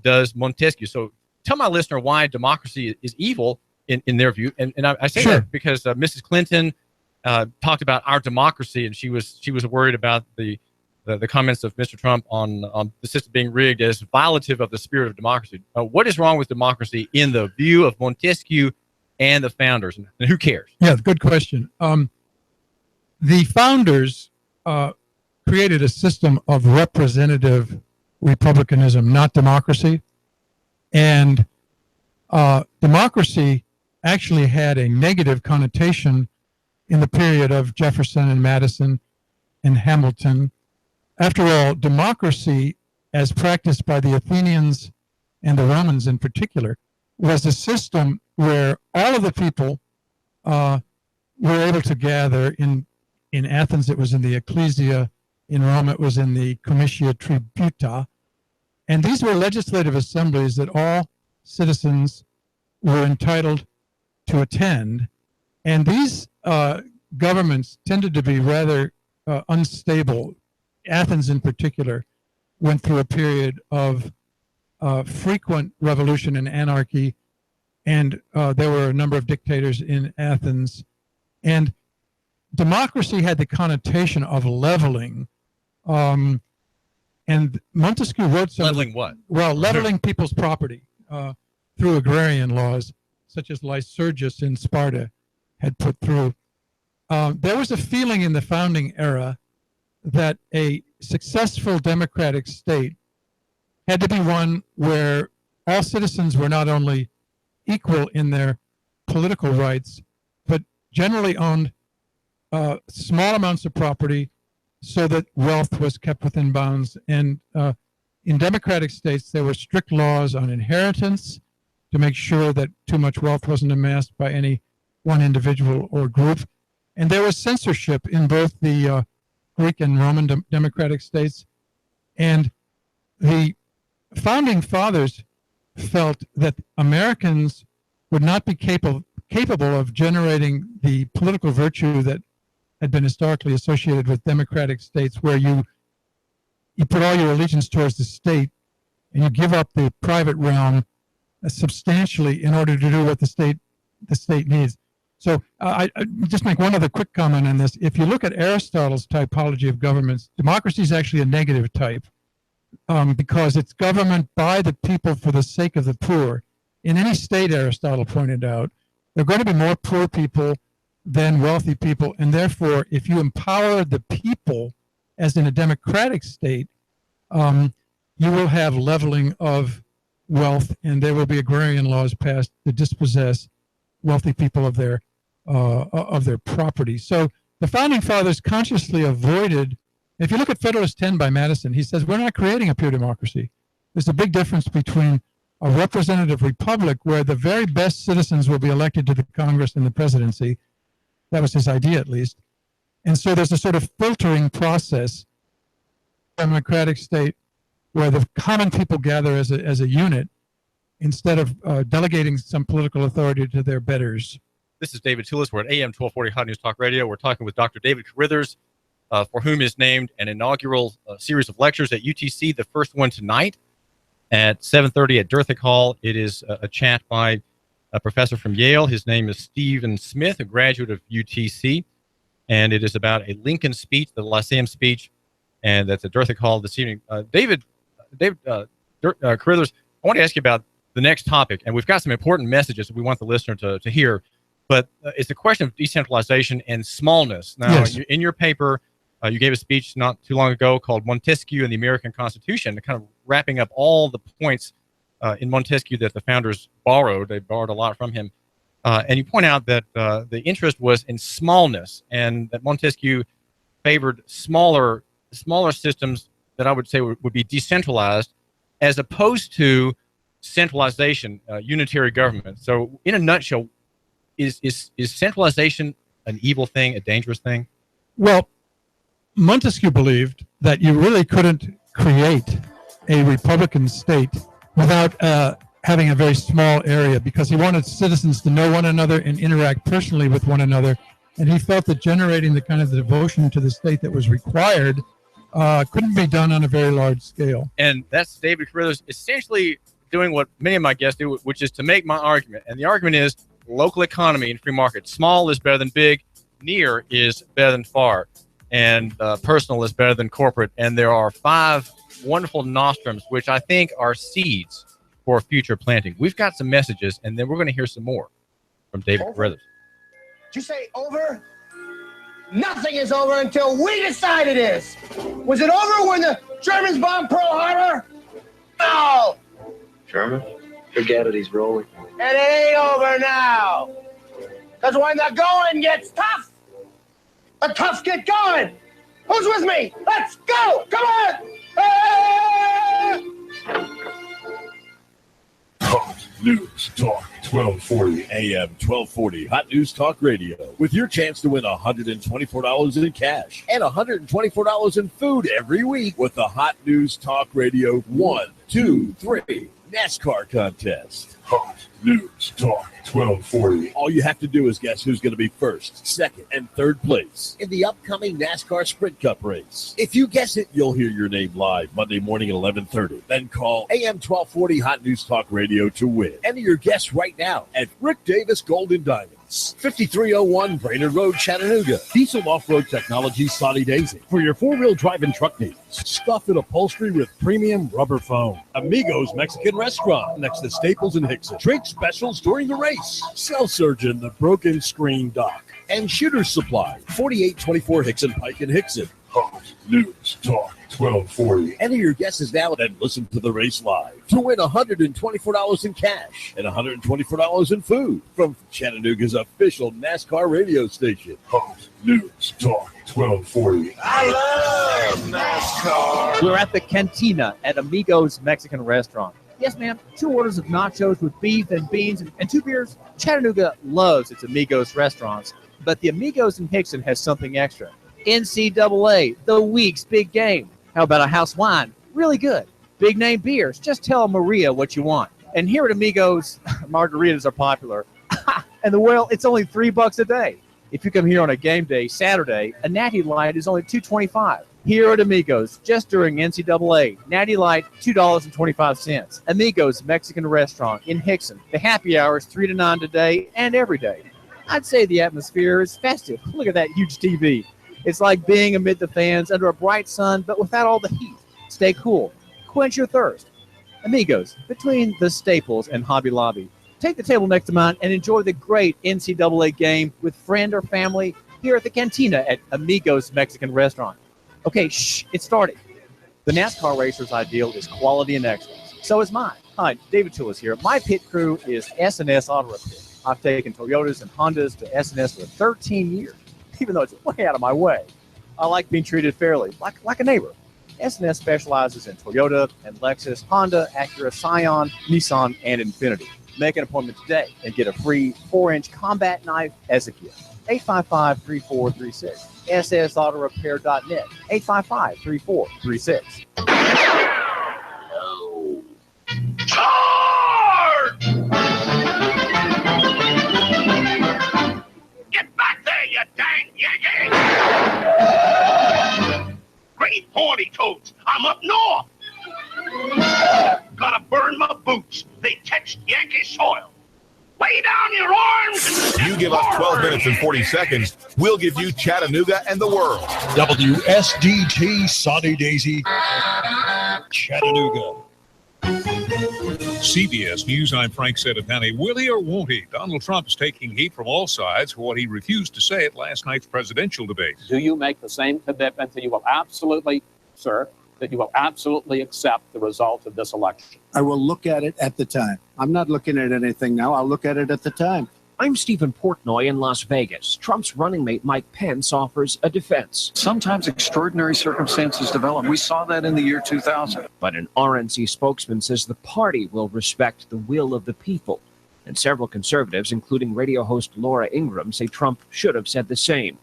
Speaker 1: does Montesquieu. So tell my listener why democracy is evil in their view. And I say
Speaker 16: Sure.
Speaker 1: that because Mrs. Clinton talked about our democracy, and she was worried about the comments of Mr. Trump on the system being rigged as violative of the spirit of democracy. What is wrong with democracy in the view of Montesquieu and the founders, and who cares?
Speaker 16: Yeah, good question. The founders created a system of representative republicanism, not democracy. And democracy actually had a negative connotation in the period of Jefferson and Madison and Hamilton. After all, democracy, as practiced by the Athenians and the Romans in particular, was a system where all of the people were able to gather. In Athens, it was in the Ecclesia. In Rome, it was in the Comitia Tributa. And these were legislative assemblies that all citizens were entitled to attend. And these governments tended to be rather unstable. Athens, in particular, went through a period of frequent revolution and anarchy. And there were a number of dictators in Athens. And democracy had the connotation of leveling. And Montesquieu wrote some...
Speaker 1: Leveling what?
Speaker 16: Well, leveling people's property through agrarian laws, such as Lycurgus in Sparta had put through. There was a feeling in the founding era that a successful democratic state had to be one where all citizens were not only equal in their political rights, but generally owned small amounts of property so that wealth was kept within bounds. And in democratic states, there were strict laws on inheritance to make sure that too much wealth wasn't amassed by any one individual or group. And there was censorship in both the Greek and Roman democratic states. And the founding fathers felt that Americans would not be capable of generating the political virtue that had been historically associated with democratic states, where you put all your allegiance towards the state and you give up the private realm substantially in order to do what the state needs. So I just make one other quick comment on this. If you look at Aristotle's typology of governments, democracy is actually a negative type because it's government by the people for the sake of the poor. In any state, Aristotle pointed out, there are going to be more poor people than wealthy people, and therefore, if you empower the people, as in a democratic state, you will have leveling of wealth, and there will be agrarian laws passed to dispossess wealthy people of their property. So the founding fathers consciously avoided. If you look at Federalist 10 by Madison, he says we're not creating a pure democracy. There's a big difference between a representative republic where the very best citizens will be elected to the Congress and the presidency. That was his idea, at least. And so there's a sort of filtering process, democratic state, where the common people gather as a unit instead of delegating some political authority to their betters.
Speaker 1: This is David Tulis. We're at AM 1240 Hot News Talk Radio. We're talking with Dr. David Carrithers, for whom is named an inaugural series of lectures at UTC, the first one tonight at 7:30 at Durthick Hall. It is a chat by a professor from Yale. His name is Stephen Smith, a graduate of UTC, and it is about a Lincoln speech, the Lyceum speech, and that's at Durthick Hall this evening. David Carrithers, I want to ask you about the next topic, and we've got some important messages that we want the listener to hear, but it's the question of decentralization and smallness. Now,
Speaker 16: Yes.
Speaker 1: in your paper, you gave a speech not too long ago called Montesquieu and the American Constitution, kind of wrapping up all the points in Montesquieu that the founders borrowed. They borrowed a lot from him. And you point out that the interest was in smallness, and that Montesquieu favored smaller systems that I would say would be decentralized, as opposed to centralization, unitary government. So in a nutshell, is centralization an evil thing, a dangerous thing?
Speaker 16: Well, Montesquieu believed that you really couldn't create a republican state without having a very small area, because he wanted citizens to know one another and interact personally with one another. And he felt that generating the kind of devotion to the state that was required couldn't be done on a very large scale.
Speaker 1: And that's David Carrithers essentially doing what many of my guests do, which is to make my argument. And the argument is local economy and free market. Small is better than big. near is better than far, and personal is better than corporate. And there are 5 wonderful nostrums, which I think are seeds for future planting. We've got some messages, and then we're going to hear some more from David Carrithers.
Speaker 17: Did you say over? Nothing is over until we decide it is. Was it over when the Germans bombed Pearl Harbor? No.
Speaker 8: German? Forget it, he's rolling.
Speaker 17: And it ain't over now. Because when the going gets tough, the tough get going. Who's with me? Let's go. Come on.
Speaker 3: Hot News Talk 1240 AM 1240 Hot News Talk Radio with your chance to win $124 in cash and $124 in food every week with the Hot News Talk Radio 1, 2, 3 NASCAR contest. Hot News Talk 1240. All you have to do is guess who's going to be first, second, and third place in the upcoming NASCAR Sprint Cup race. If you guess it, you'll hear your name live Monday morning at 11:30. Then call AM 1240 Hot News Talk Radio to win. Enter your guess right now at Rick Davis Golden Diamonds, 5301 Brainerd Road, Chattanooga. Diesel Off-Road Technology Saudi Daisy for your four-wheel drive and truck needs. Stuff and upholstery with premium rubber foam. Amigos Mexican Restaurant next to Staples and Hickson. Drink specials during the race. Cell Surgeon, the Broken Screen Doc. And Shooter's Supply, 4824 Hickson Pike in Hickson. Hot News Talk 1240. Enter your guesses now and listen to the race live to win $124 in cash and $124 in food from Chattanooga's official NASCAR radio station. Hot News Talk 1240.
Speaker 17: I love NASCAR.
Speaker 9: We're at the Cantina at Amigos Mexican Restaurant. Yes, ma'am. 2 orders of nachos with beef and beans and 2 beers. Chattanooga loves its Amigos restaurants, but the Amigos in Hickson has something extra. NCAA, the week's big game. How about a house wine? Really good. Big name beers. Just tell Maria what you want. And here at Amigos, margaritas are popular. And it's only $3 a day. If you come here on a game day, Saturday, a Natty Light is only $2.25. Here at Amigos, just during NCAA, Natty Light, $2.25. Amigos Mexican Restaurant in Hickson. The happy hour is 3 to 9 today and every day. I'd say the atmosphere is festive. Look at that huge TV. It's like being amid the fans under a bright sun, but without all the heat. Stay cool. Quench your thirst. Amigos, between the Staples and Hobby Lobby. Take the table next to mine and enjoy the great NCAA game with friend or family here at the Cantina at Amigos Mexican Restaurant. Okay, it started. The NASCAR racer's ideal is quality and excellence. So is mine. Hi, David Tulis here. My pit crew is S&S Auto Repair. I've taken Toyotas and Hondas to S&S for 13 years, even though it's way out of my way. I like being treated fairly, like a neighbor. S&S specializes in Toyota and Lexus, Honda, Acura, Scion, Nissan, and Infiniti. Make an appointment today and get a free 4-inch combat knife as a gift. 855-3436. ssautorepair.net. 855-3436.
Speaker 12: Charge! Get back there, you dang Yankee! Great horny toads, I'm up north. Gotta burn my boots. They touched Yankee soil. Lay down your arms.
Speaker 2: You give us 12 minutes and 40 seconds, we'll give you Chattanooga and the world.
Speaker 3: WSDT Saudi Daisy, Chattanooga.
Speaker 18: CBS News, I'm Frank Sedatani. Will he or won't he? Donald Trump is taking heat from all sides for what he refused to say at last night's presidential debate.
Speaker 19: Do you make the same commitment that you will absolutely, sir, that you will absolutely accept the result of this election?
Speaker 20: I will look at it at the time. I'm not looking at anything now. I'll look at it at the time.
Speaker 21: I'm Stephen Portnoy in Las Vegas. Trump's running mate Mike Pence offers a defense.
Speaker 22: Sometimes extraordinary circumstances develop. We saw that in the year 2000.
Speaker 21: But an RNC spokesman says the party will respect the will of the people. And several conservatives, including radio host Laura Ingraham, say Trump should have said the same.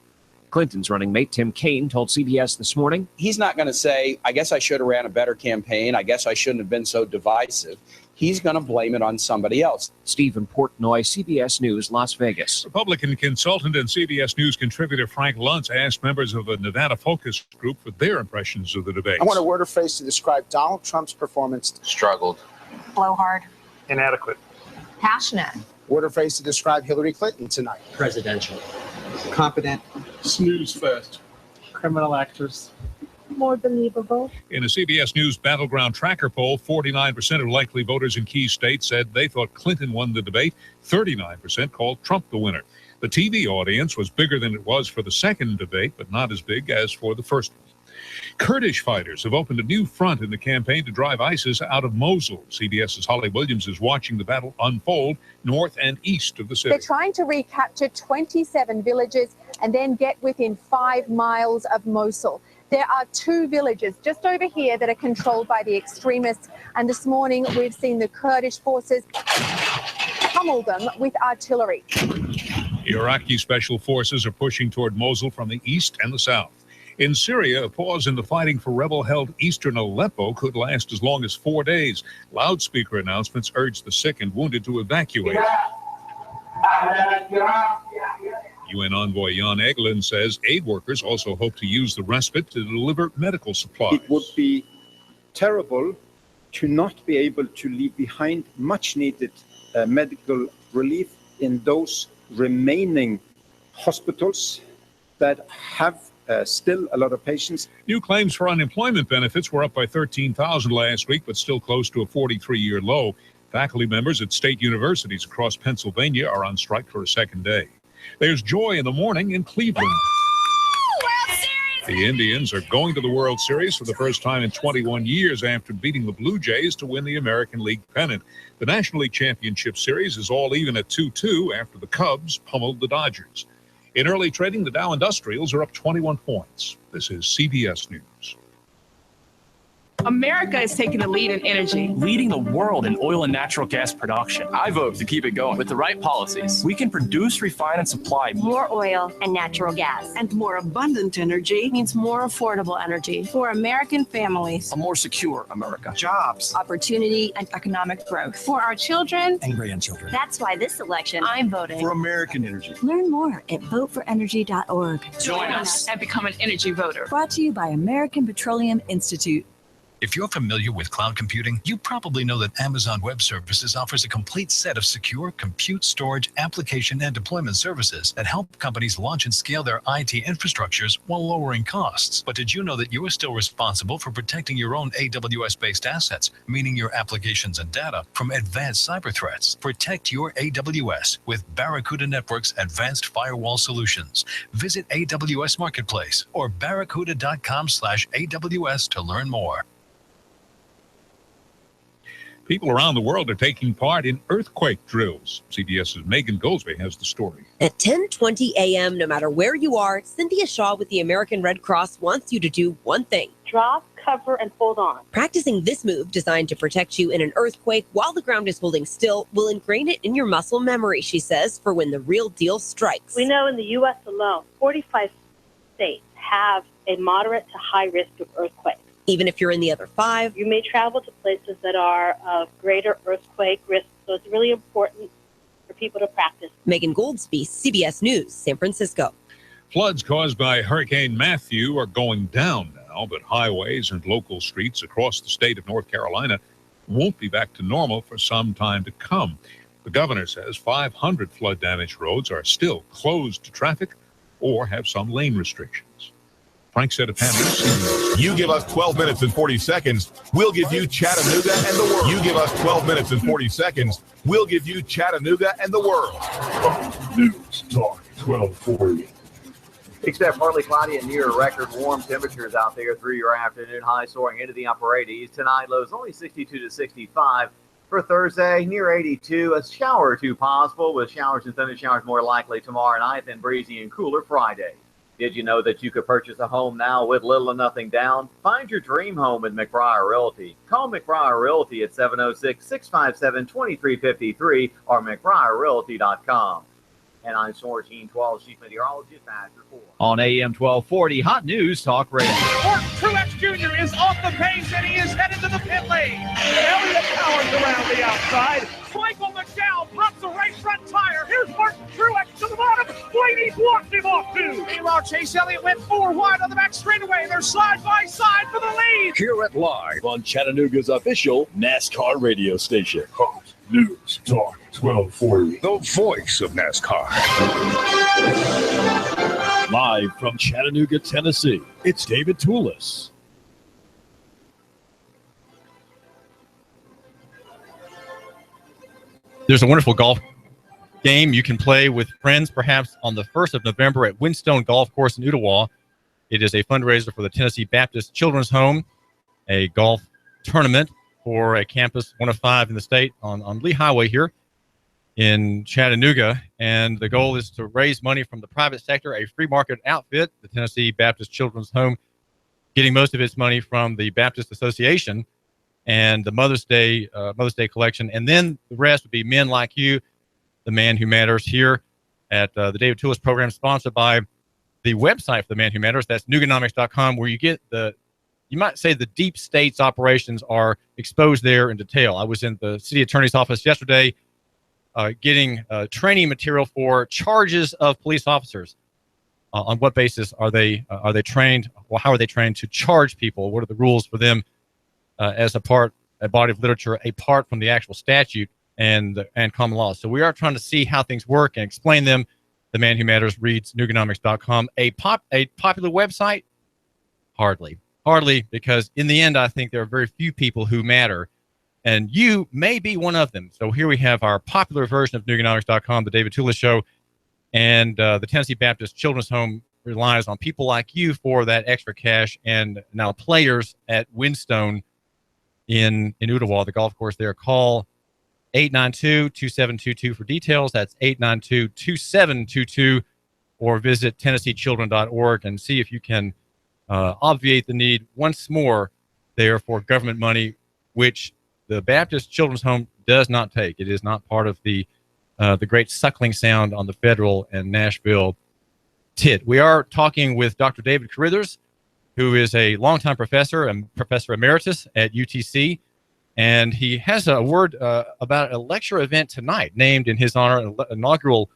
Speaker 21: Clinton's running mate Tim Kaine told CBS this morning,
Speaker 23: he's not going to say, I guess I should have ran a better campaign. I guess I shouldn't have been so divisive. He's going to blame it on somebody else.
Speaker 21: Stephen Portnoy, CBS News, Las Vegas.
Speaker 18: Republican consultant and CBS News contributor Frank Luntz asked members of a Nevada focus group for their impressions of the debate.
Speaker 24: I want a word or phrase to describe Donald Trump's performance.
Speaker 25: Struggled.
Speaker 26: Blowhard.
Speaker 24: Inadequate.
Speaker 26: Passionate.
Speaker 24: Word or phrase to describe Hillary Clinton tonight.
Speaker 25: Presidential.
Speaker 4: Competent.
Speaker 5: Snooze fest.
Speaker 6: Criminal actors.
Speaker 7: More believable.
Speaker 18: In a CBS News Battleground Tracker poll, 49% of likely voters in key states said they thought Clinton won the debate. 39% called Trump the winner. The TV audience was bigger than it was for the second debate, but not as big as for the first one. Kurdish fighters have opened a new front in the campaign to drive ISIS out of Mosul. CBS's Holly Williams is watching the battle unfold north and east of the city.
Speaker 25: They're trying to recapture 27 villages and then get within 5 miles of Mosul. There are 2 villages just over here that are controlled by the extremists. And this morning, we've seen the Kurdish forces pummel them with artillery.
Speaker 18: Iraqi special forces are pushing toward Mosul from the east and the south. In Syria, a pause in the fighting for rebel-held eastern Aleppo could last as long as 4 days. Loudspeaker announcements urge the sick and wounded to evacuate. UN envoy Jan Egeland says aid workers also hope to use the respite to deliver medical supplies.
Speaker 26: It would be terrible to not be able to leave behind much-needed medical relief in those remaining hospitals that have still a lot of patients.
Speaker 18: New claims for unemployment benefits were up by 13,000 last week, but still close to a 43-year low. Faculty members at state universities across Pennsylvania are on strike for a second day. There's joy in the morning in Cleveland. The Indians are going to the World Series for the first time in 21 years after beating the Blue Jays to win the American League pennant. The National League Championship Series is all even at 2-2 after the Cubs pummeled the Dodgers. In early trading, the Dow Industrials are up 21 points. This is CBS News.
Speaker 27: America is taking the lead in energy.
Speaker 28: Leading the world in oil and natural gas production. I vote to keep it going. With the right policies, we can produce, refine, and supply
Speaker 29: more oil and natural gas.
Speaker 30: And more abundant energy means more affordable energy for American families.
Speaker 28: A more secure America.
Speaker 30: Jobs,
Speaker 29: opportunity, and economic growth
Speaker 30: for our children
Speaker 28: and grandchildren.
Speaker 29: That's why this election,
Speaker 30: I'm voting
Speaker 28: for American energy.
Speaker 29: Learn more at voteforenergy.org.
Speaker 27: Join us and become an energy voter.
Speaker 29: Brought to you by American Petroleum Institute.
Speaker 31: If you're familiar with cloud computing, you probably know that Amazon Web Services offers a complete set of secure compute, storage, application, and deployment services that help companies launch and scale their IT infrastructures while lowering costs. But did you know that you are still responsible for protecting your own AWS-based assets, meaning your applications and data, from advanced cyber threats? Protect your AWS with Barracuda Network's advanced firewall solutions. Visit AWS Marketplace or barracuda.com/AWS to learn more.
Speaker 18: People around the world are taking part in earthquake drills. CBS's Megan Goldsby has the story.
Speaker 32: At 10:20 a.m., no matter where you are, Cynthia Shaw with the American Red Cross wants you to do one thing.
Speaker 33: Drop, cover, and hold on.
Speaker 32: Practicing this move, designed to protect you in an earthquake while the ground is holding still, will ingrain it in your muscle memory, she says, for when the real deal strikes.
Speaker 33: We know in the U.S. alone, 45 states have a moderate to high risk of earthquakes.
Speaker 32: Even if you're in the other 5,
Speaker 33: you may travel to places that are of greater earthquake risk, so it's really important for people to practice.
Speaker 32: Megan Goldsby, CBS News, San Francisco.
Speaker 18: Floods caused by Hurricane Matthew are going down now, but highways and local streets across the state of North Carolina won't be back to normal for some time to come. The governor says 500 flood-damaged roads are still closed to traffic or have some lane restrictions. Frank Sedapani.
Speaker 2: You give us 12 minutes and 40 seconds, we'll give you Chattanooga and the world. You give us 12 minutes and 40 seconds, we'll give you Chattanooga and the world.
Speaker 3: News Talk 1240.
Speaker 14: Expect partly cloudy and near record warm temperatures out there through your afternoon. High soaring into the upper 80s. Tonight, lows only 62 to 65. For Thursday, near 82. A shower or two possible, with showers and thunder showers more likely tomorrow night, then breezy and cooler Friday. Did you know that you could purchase a home now with little or nothing down? Find your dream home with McBriar Realty. Call McBriar Realty at 706-657-2353 or McBriarRealty.com. And I'm Source 12 Chief Meteorologist, Matt Report.
Speaker 15: On AM 1240, Hot News Talk Radio.
Speaker 12: Truex Jr. is off the pace and he is headed to the pit lane. Elliott Powers around the outside. Michael McDowell pops a right front tire. Here's Martin Truex to the bottom. Blaney blocked him off too. Meanwhile, Chase Elliott went 4 wide on the back straightaway. They're side by side for the lead.
Speaker 3: Hear it live on Chattanooga's official NASCAR radio station. Hot News Talk 1240.
Speaker 18: The voice of NASCAR.
Speaker 3: Live from Chattanooga, Tennessee, it's David Tulis.
Speaker 1: There's a wonderful golf game you can play with friends, perhaps on the 1st of November at Windstone Golf Course in Ottawa. It is a fundraiser for the Tennessee Baptist Children's Home, a golf tournament for a campus, one of 5 in the state on Lee Highway here in Chattanooga. And the goal is to raise money from the private sector, a free market outfit, the Tennessee Baptist Children's Home, getting most of its money from the Baptist Association and the Mother's Day collection. And then the rest would be men like you, the Man Who Matters, here at the David Tulis program, sponsored by the website for the Man Who Matters. That's Nooganomics.com, where you get you might say the deep state's operations are exposed there in detail. I was in the city attorney's office yesterday getting training material for charges of police officers. On what basis are they trained? Well, how are they trained to charge people? What are the rules for them as a body of literature apart from the actual statute and common law? So we are trying to see how things work and explain them. The Man Who Matters reads Nooganomics.com. A popular website? Hardly, because in the end, I think there are very few people who matter, and you may be one of them. So here we have our popular version of Nooganomics.com, the David Tulis Show, and the Tennessee Baptist Children's Home relies on people like you for that extra cash, and now players at Windstone in Ottawa, the golf course there. Call 892-2722 for details. That's 892-2722, or visit TennesseeChildren.org and see if you can obviate the need once more there for government money, which the Baptist Children's Home does not take. It is not part of the great suckling sound on the federal and Nashville tit. We are talking with Dr. David Carrithers, who is a longtime professor and professor emeritus at UTC. And he has a word about a lecture event tonight named in his honor, an inaugural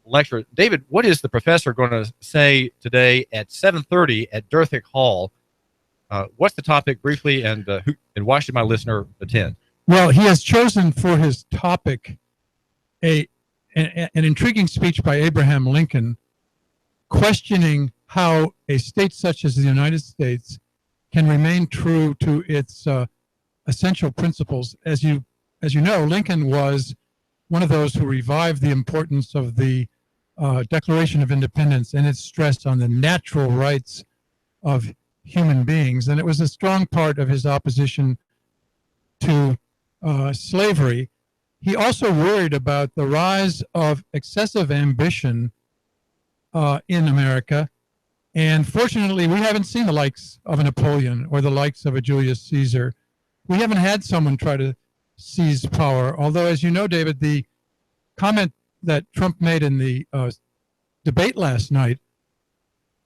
Speaker 1: lecture. David, what is the professor going to say today at 7:30 at Durthick Hall? What's the topic briefly, and why should my listener attend?
Speaker 4: Well, he has chosen for his topic an intriguing speech by Abraham Lincoln, questioning how a state such as the United States can remain true to its essential principles. As you know, Lincoln was one of those who revived the importance of the Declaration of Independence and its stress on the natural rights of human beings. And it was a strong part of his opposition to slavery. He also worried about the rise of excessive ambition in America. And fortunately, we haven't seen the likes of a Napoleon or the likes of a Julius Caesar. We haven't had someone try to seize power. Although, as you know, David, the comment that Trump made in the debate last night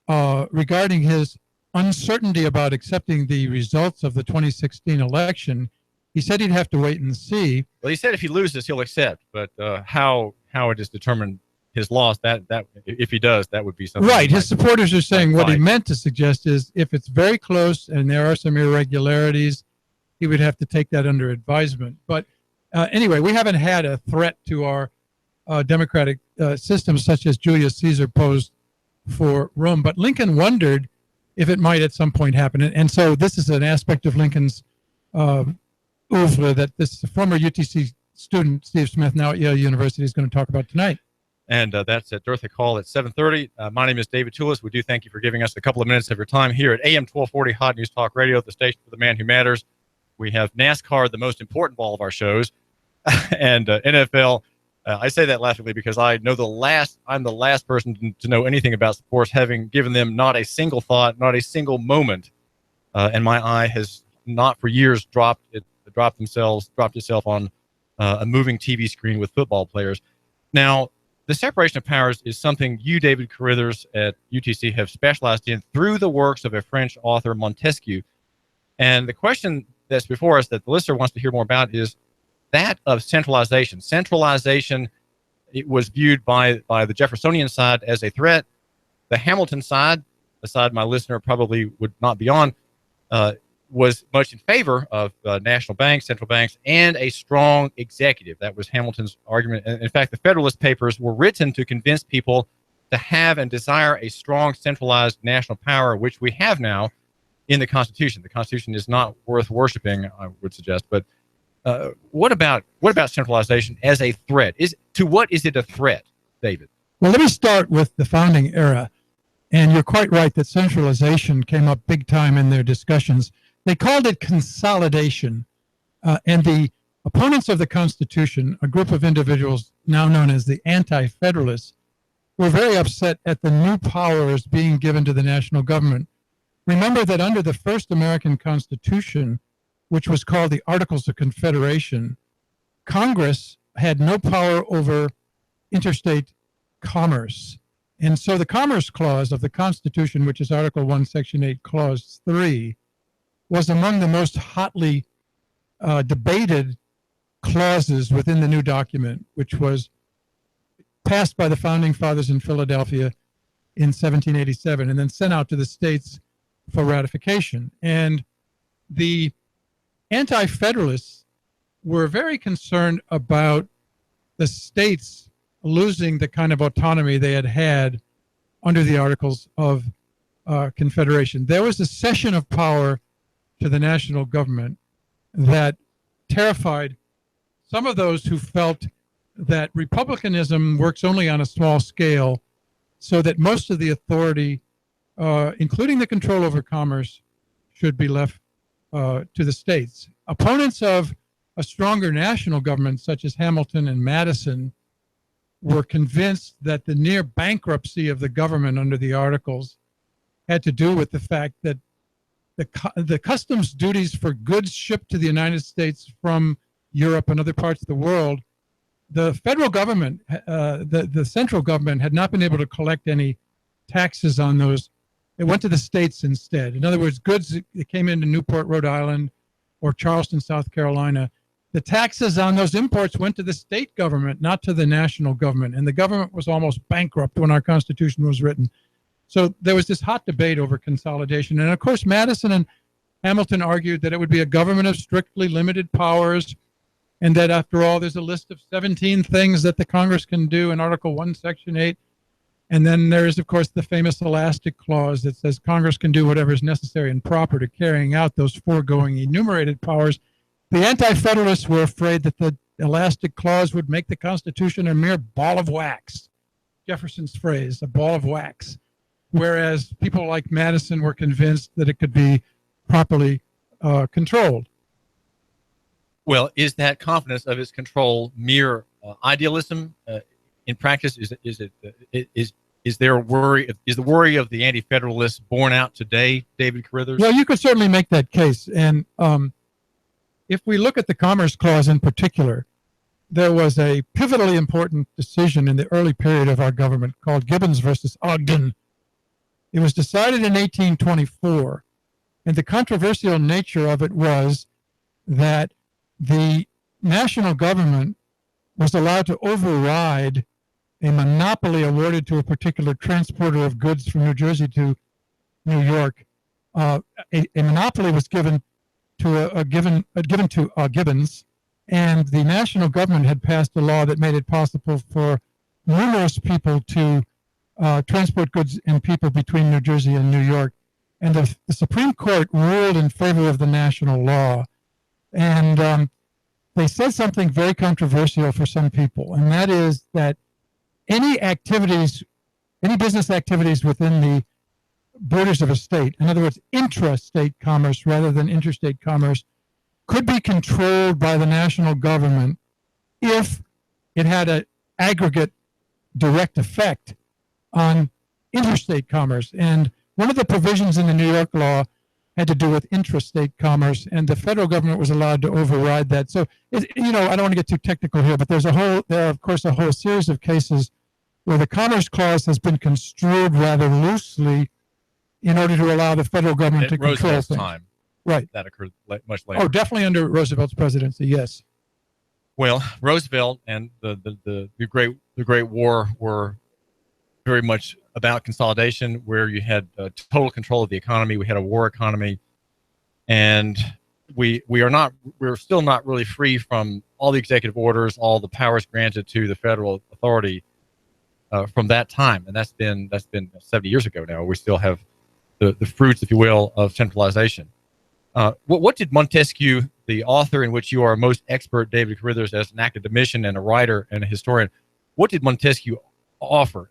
Speaker 4: regarding his uncertainty about accepting the results of the 2016 election, he said he'd have to wait and see.
Speaker 1: Well, he said if he loses, he'll accept. But how it is determined his loss, that if he does, that would be something.
Speaker 4: Right. His supporters are saying what he meant to suggest is if it's very close and there are some irregularities, he would have to take that under advisement. But anyway, we haven't had a threat to our democratic system such as Julius Caesar posed for Rome. But Lincoln wondered if it might at some point happen. And so this is an aspect of Lincoln's oeuvre that this former UTC student, Steve Smith, now at Yale University, is going to talk about tonight.
Speaker 1: And that's at Durthick Hall at 7:30. My name is David Tulis. We do thank you for giving us a couple of minutes of your time here at AM 1240 Hot News Talk Radio, the station for the man who matters. We have NASCAR, the most important of all of our shows, and NFL. I say that laughingly because I'm the last person to know anything about sports, having given them not a single thought, not a single moment, and my eye has not for years dropped itself on a moving TV screen with football players. Now, the separation of powers is something you, David Carrithers, at UTC have specialized in through the works of a French author, Montesquieu. And the question that's before us that the listener wants to hear more about is that of centralization. Centralization, it was viewed by the Jeffersonian side as a threat. The Hamilton side, the side my listener probably would not be on, was much in favor of national banks, central banks, and a strong executive. That was Hamilton's argument. And in fact, the Federalist Papers were written to convince people to have and desire a strong centralized national power, which we have now in the Constitution. The Constitution is not worth worshiping, I would suggest. But what about centralization as a threat? To what is it a threat, David?
Speaker 4: Well, let me start with the founding era. And you're quite right that centralization came up big time in their discussions. They called it consolidation. And the opponents of the Constitution, a group of individuals now known as the Anti-Federalists, were very upset at the new powers being given to the national government. Remember that under the first American Constitution, which was called the Articles of Confederation, Congress had no power over interstate commerce. And so the Commerce Clause of the Constitution, which is Article 1, Section 8, Clause 3, was among the most hotly debated clauses within the new document, which was passed by the Founding Fathers in Philadelphia in 1787 and then sent out to the states for ratification. And the Anti-Federalists were very concerned about the states losing the kind of autonomy they had had under the Articles of Confederation. There was a cession of power to the national government that terrified some of those who felt that republicanism works only on a small scale, so that most of the authority, including the control over commerce, should be left to the states. Opponents of a stronger national government, such as Hamilton and Madison, were convinced that the near bankruptcy of the government under the Articles had to do with the fact that the customs duties for goods shipped to the United States from Europe and other parts of the world, the federal government, the central government had not been able to collect any taxes on those. It went to the states instead. In other words, goods that came into Newport, Rhode Island, or Charleston, South Carolina, the taxes on those imports went to the state government, not to the national government. And the government was almost bankrupt when our Constitution was written. So there was this hot debate over consolidation. And of course, Madison and Hamilton argued that it would be a government of strictly limited powers, and that after all, there's a list of 17 things that the Congress can do in Article 1, Section 8. And then there is, of course, the famous elastic clause that says Congress can do whatever is necessary and proper to carrying out those foregoing enumerated powers. The Anti-Federalists were afraid that the elastic clause would make the Constitution a mere ball of wax. Jefferson's phrase, a ball of wax. Whereas people like Madison were convinced that it could be properly controlled.
Speaker 1: Well, is that confidence of its control mere idealism? In practice, is there a worry? Is the worry of the Anti-Federalists borne out today, David Carrithers?
Speaker 4: Well, you could certainly make that case. And if we look at the Commerce Clause in particular, there was a pivotally important decision in the early period of our government called Gibbons versus Ogden. It was decided in 1824, and the controversial nature of it was that the national government was allowed to override a monopoly awarded to a particular transporter of goods from New Jersey to New York. A monopoly was given to Gibbons, and the national government had passed a law that made it possible for numerous people to transport goods and people between New Jersey and New York. And the Supreme Court ruled in favor of the national law. And they said something very controversial for some people, and that is that any business activities within the borders of a state, in other words, intrastate commerce rather than interstate commerce, could be controlled by the national government if it had an aggregate direct effect on interstate commerce. And one of the provisions in the New York law had to do with intrastate commerce, and the federal government was allowed to override that. So, I don't want to get too technical here, but there are, of course, a whole series of cases where the Commerce Clause has been construed rather loosely in order to allow the federal government to control
Speaker 1: Roosevelt's
Speaker 4: things.
Speaker 1: time.
Speaker 4: Right.
Speaker 1: That occurred much later.
Speaker 4: Oh, definitely under Roosevelt's presidency, yes.
Speaker 1: Well, Roosevelt and the Great War were very much about consolidation, where you had total control of the economy. We had a war economy, and we're still not really free from all the executive orders, all the powers granted to the federal authority. from that time, and that's been 70 years ago now. We still have the fruits, if you will, of centralization. What did Montesquieu, the author in which you are most expert, David Carrithers, as an academician and a writer and a historian, what did Montesquieu offer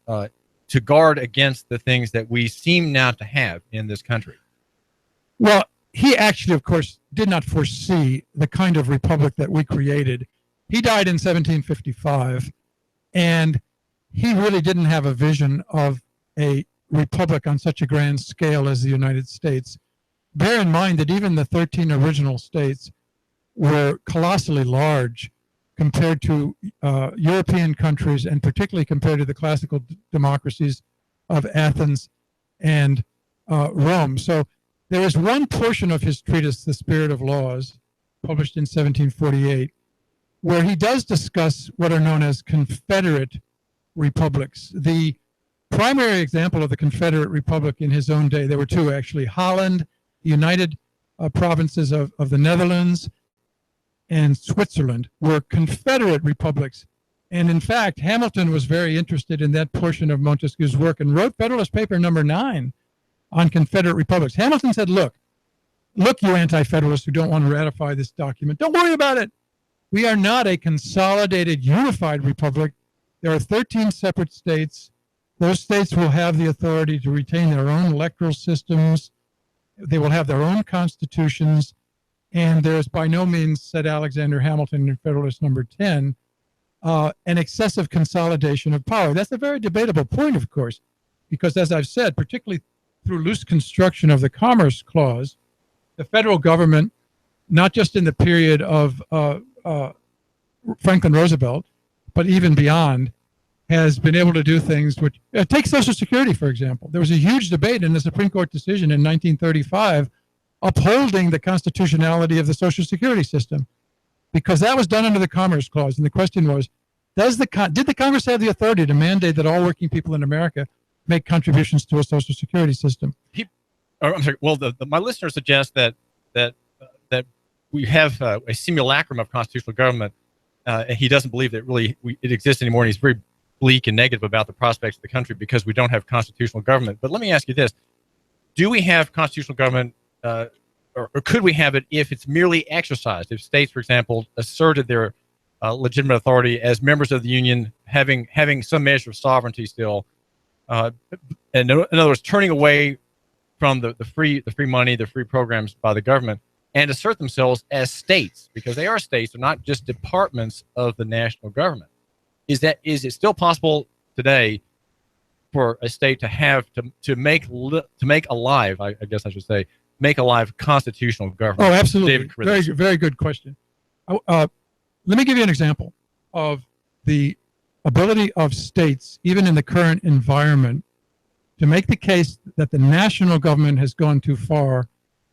Speaker 1: to guard against the things that we seem now to have in this country?
Speaker 4: Well, he actually, of course, did not foresee the kind of republic that we created. He died in 1755, and he really didn't have a vision of a republic on such a grand scale as the United States. Bear in mind that even the 13 original states were colossally large compared to European countries, and particularly compared to the classical democracies of Athens and Rome. So there is one portion of his treatise, The Spirit of Laws, published in 1748, where he does discuss what are known as confederate republics. The primary example of the confederate republic in his own day, there were two actually, Holland, the United Provinces of the Netherlands, and Switzerland were confederate republics. And in fact, Hamilton was very interested in that portion of Montesquieu's work and wrote Federalist Paper number 9 on confederate republics. Hamilton said, look, you anti-federalists who don't want to ratify this document, don't worry about it. We are not a consolidated, unified republic. There are 13 separate states. Those states will have the authority to retain their own electoral systems. They will have their own constitutions. And there's by no means, said Alexander Hamilton in Federalist number 10, an excessive consolidation of power. That's a very debatable point, of course, because as I've said, particularly through loose construction of the Commerce Clause, the federal government, not just in the period of Franklin Roosevelt, but even beyond, has been able to do things which, take Social Security, for example. There was a huge debate in the Supreme Court decision in 1935 upholding the constitutionality of the Social Security system, because that was done under the Commerce Clause. And the question was, did the Congress have the authority to mandate that all working people in America make contributions to a Social Security system?
Speaker 1: I'm sorry. Well, my listeners suggest that we have a simulacrum of constitutional government. And he doesn't believe that really it exists anymore, and he's very bleak and negative about the prospects of the country because we don't have constitutional government. But let me ask you this. Do we have constitutional government, or could we have it if it's merely exercised? If states, for example, asserted their legitimate authority as members of the Union, having some measure of sovereignty still, and in other words, turning away from the free money, the free programs by the government, and assert themselves as states, because they are states, they're not just departments of the national government. Is it still possible today for a state to have to make alive, I guess I should say, make alive constitutional government?
Speaker 4: Oh, absolutely.
Speaker 1: David Carrithers.
Speaker 4: Very, very good question. Let me give you an example of the ability of states, even in the current environment, to make the case that the national government has gone too far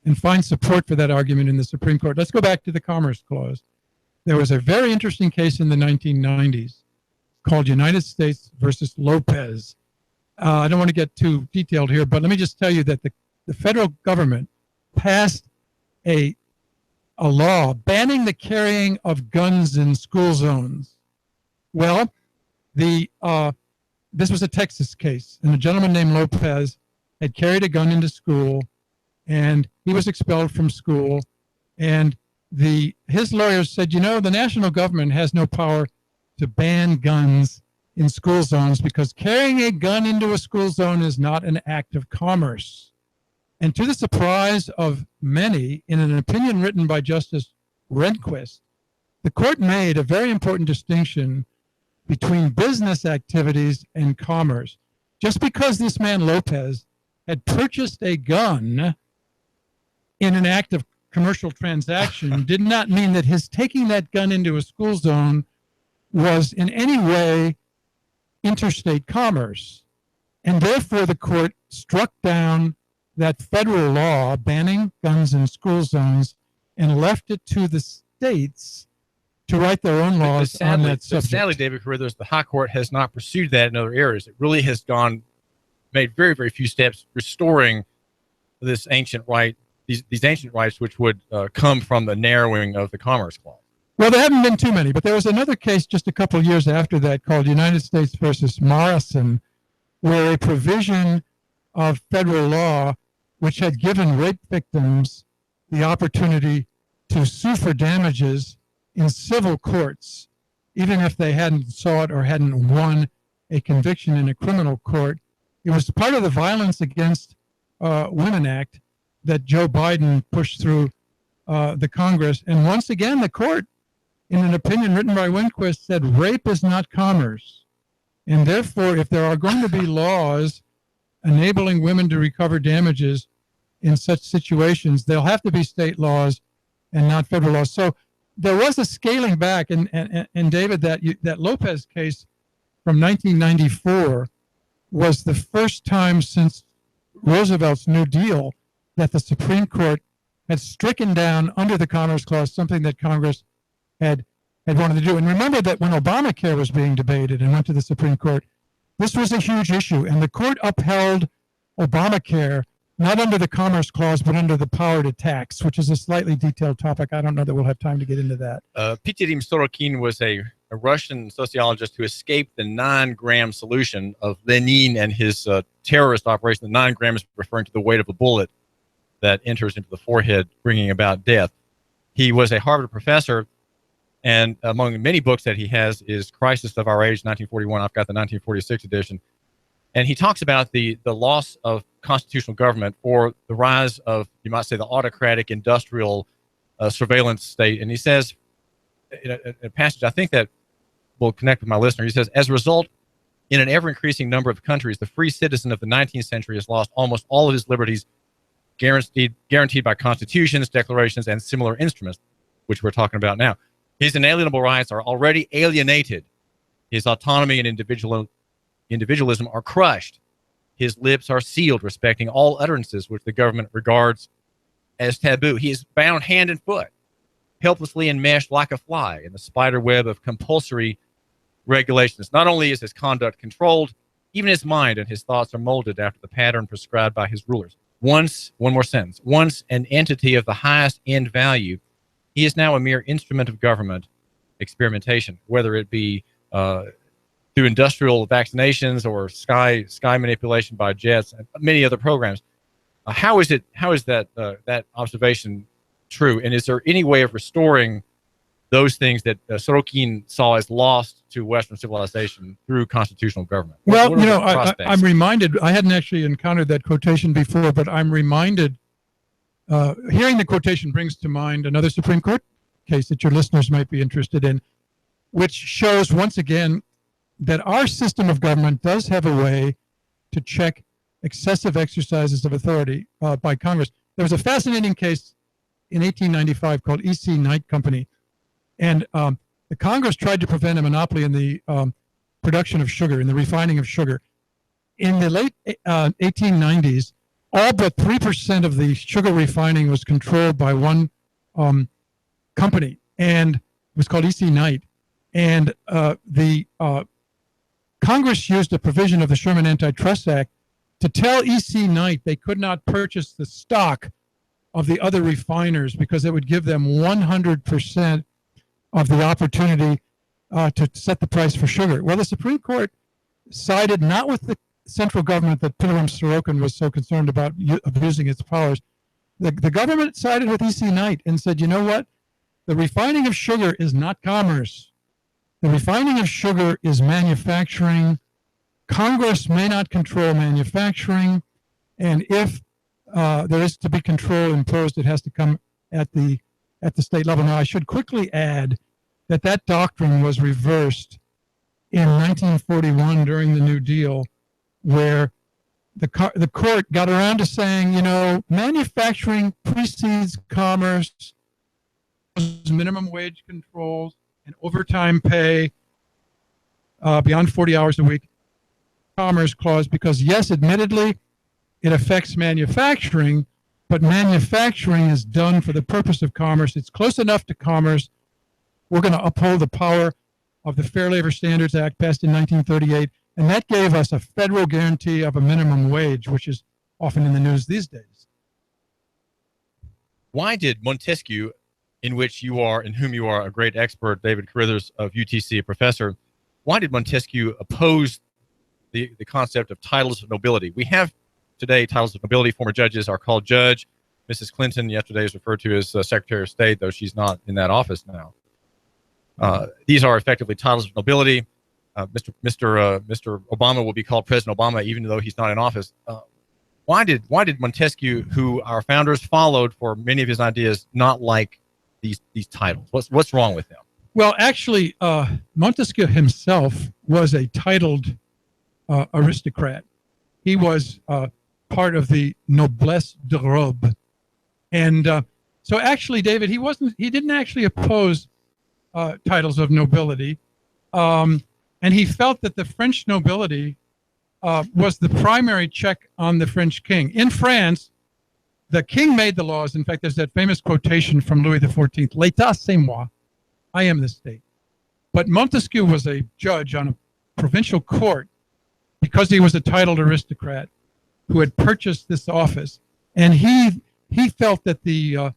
Speaker 4: and find support for that argument in the Supreme Court. Let's go back to the Commerce Clause. There was a very interesting case in the 1990s called United States versus Lopez. I don't want to get too detailed here, but let me just tell you that the federal government passed a law banning the carrying of guns in school zones. Well, this was a Texas case, and a gentleman named Lopez had carried a gun into school, and he was expelled from school. And his lawyers said, the national government has no power to ban guns in school zones because carrying a gun into a school zone is not an act of commerce. And to the surprise of many, in an opinion written by Justice Rehnquist, the court made a very important distinction between business activities and commerce. Just because this man Lopez had purchased a gun in an act of commercial transaction did not mean that his taking that gun into a school zone was in any way interstate commerce. And therefore, the court struck down that federal law banning guns in school zones and left it to the states to write their own laws on that subject.
Speaker 1: Sadly, David Carrithers, the high court has not pursued that in other areas. It really has made very, very few steps restoring this ancient right, these ancient rights which would come from the narrowing of the Commerce Clause.
Speaker 4: Well, there haven't been too many, but there was another case just a couple of years after that called United States versus Morrison, where a provision of federal law which had given rape victims the opportunity to sue for damages in civil courts, even if they hadn't sought or hadn't won a conviction in a criminal court. It was part of the Violence Against Women Act that Joe Biden pushed through the Congress. And once again, the court, in an opinion written by Rehnquist, said rape is not commerce. And therefore, if there are going to be laws enabling women to recover damages in such situations, there'll have to be state laws and not federal laws. So there was a scaling back. And David, that Lopez case from 1994 was the first time since Roosevelt's New Deal that the Supreme Court had stricken down under the Commerce Clause something that Congress had wanted to do. And remember that when Obamacare was being debated and went to the Supreme Court, this was a huge issue. And the court upheld Obamacare not under the Commerce Clause, but under the power to tax, which is a slightly detailed topic. I don't know that we'll have time to get into that.
Speaker 1: Pitirim Sorokin was a Russian sociologist who escaped the 9-gram solution of Lenin and his terrorist operation. The 9 grams referring to the weight of a bullet that enters into the forehead, bringing about death. He was a Harvard professor, and among many books that he has is Crisis of Our Age, 1941. I've got the 1946 edition. And he talks about the loss of constitutional government or the rise of, you might say, the autocratic industrial surveillance state. And he says, in a passage I think that will connect with my listener, he says, as a result, in an ever-increasing number of countries, the free citizen of the 19th century has lost almost all of his liberties guaranteed by constitutions, declarations, and similar instruments, which we're talking about now. His inalienable rights are already alienated. His autonomy and individualism are crushed. His lips are sealed, respecting all utterances which the government regards as taboo. He is bound hand and foot, helplessly enmeshed like a fly in the spider web of compulsory regulations. Not only is his conduct controlled, even his mind and his thoughts are molded after the pattern prescribed by his rulers. Once an entity of the highest end value, he is now a mere instrument of government experimentation, whether it be through industrial vaccinations or sky manipulation by jets and many other programs. How is that observation true? And is there any way of restoring those things that Sorokin saw as lost to Western civilization through constitutional government?
Speaker 4: Well, I'm reminded, I hadn't actually encountered that quotation before, but I'm reminded, hearing the quotation brings to mind another Supreme Court case that your listeners might be interested in, which shows once again that our system of government does have a way to check excessive exercises of authority by Congress. There was a fascinating case in 1895 called E.C. Knight Company, and the Congress tried to prevent a monopoly in the production of sugar, in the refining of sugar. In the late 1890s, all but 3% of the sugar refining was controlled by one company, and it was called E.C. Knight. And the Congress used a provision of the Sherman Antitrust Act to tell E.C. Knight they could not purchase the stock of the other refiners because it would give them 100% of the opportunity to set the price for sugar. Well, the Supreme Court sided not with the central government that Pitirim Sorokin was so concerned about abusing its powers. The government sided with E.C. Knight and said, you know what? The refining of sugar is not commerce. The refining of sugar is manufacturing. Congress may not control manufacturing, and if there is to be control imposed, it has to come at the state level. Now, I should quickly add that doctrine was reversed in 1941 during the New Deal, where the court got around to saying, manufacturing precedes commerce, minimum wage controls, and overtime pay beyond 40 hours a week, Commerce Clause, because yes, admittedly, it affects manufacturing, but manufacturing is done for the purpose of commerce. It's close enough to commerce. We're going to uphold the power of the Fair Labor Standards Act passed in 1938, and that gave us a federal guarantee of a minimum wage, which is often in the news these days.
Speaker 1: Why did Montesquieu in whom you are a great expert, David Carrithers of UTC, a professor. Why did Montesquieu oppose the concept of titles of nobility? We have today titles of nobility. Former judges are called judge. Mrs. Clinton yesterday is referred to as Secretary of State, though she's not in that office now. These are effectively titles of nobility. Mr. Obama will be called President Obama, even though he's not in office. Why did Montesquieu, who our founders followed for many of his ideas, not like these titles? What's wrong with them?
Speaker 4: Well, actually, Montesquieu himself was a titled aristocrat. He was part of the noblesse de robe, and so actually, David, he didn't actually oppose titles of nobility, and he felt that the French nobility was the primary check on the French king. In France, the king made the laws. In fact, there's that famous quotation from Louis XIV, "L'État c'est moi," I am the state. But Montesquieu was a judge on a provincial court because he was a titled aristocrat who had purchased this office. And he felt that the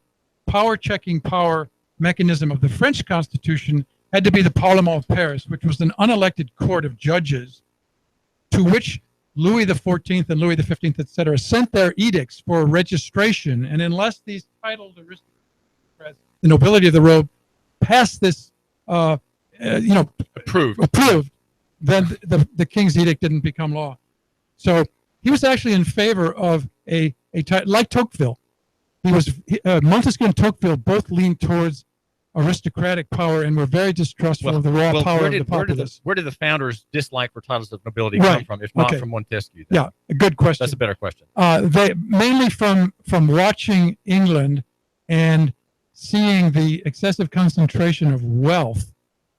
Speaker 4: power mechanism of the French Constitution had to be the Parlement of Paris, which was an unelected court of judges to which Louis XIV and Louis XV, etc., sent their edicts for registration. And unless these titled aristocrats, the nobility of the robe, passed this, approved, then the king's edict didn't become law. So he was actually in favor of a title like Tocqueville. Montesquieu and Tocqueville both leaned towards aristocratic power and were very distrustful of the raw power of the populace.
Speaker 1: Where did the founders' dislike for titles of nobility come from, if not from Montesquieu? Then?
Speaker 4: Yeah, a good question.
Speaker 1: That's a better question.
Speaker 4: They mainly from watching England and seeing the excessive concentration of wealth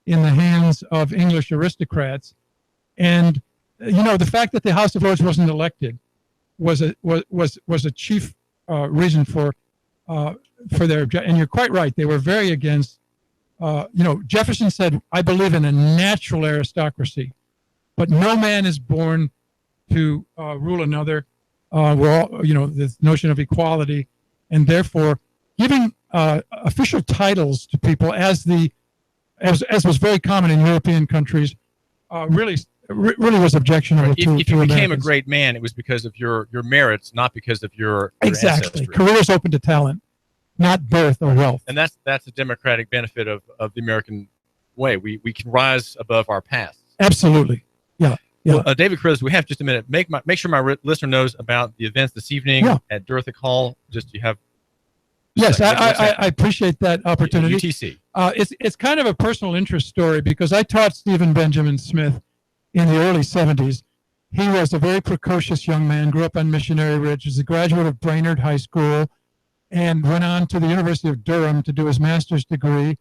Speaker 4: in the hands of English aristocrats, and the fact that the House of Lords wasn't elected was a chief reason for their. And you're quite right; they were very against. Jefferson said, "I believe in a natural aristocracy, but no man is born to rule another." We're all, this notion of equality, and therefore giving official titles to people, as was very common in European countries, really was objectionable.
Speaker 1: If you became a great man, it was because of your merits, not because of your
Speaker 4: exactly
Speaker 1: ancestry.
Speaker 4: Careers open to talent, not birth or wealth.
Speaker 1: And that's a democratic benefit of the American way. We can rise above our past.
Speaker 4: Absolutely, yeah.
Speaker 1: Well, David Carrithers, we have just a minute. Make sure my listener knows about the events this evening at Dorothy Hall. You have.
Speaker 4: Yes, I appreciate that opportunity.
Speaker 1: UTC.
Speaker 4: It's kind of a personal interest story because I taught Stephen Benjamin Smith in the early 70s. He was a very precocious young man, grew up on Missionary Ridge, was a graduate of Brainerd High School, and went on to the University of Durham to do his master's degree.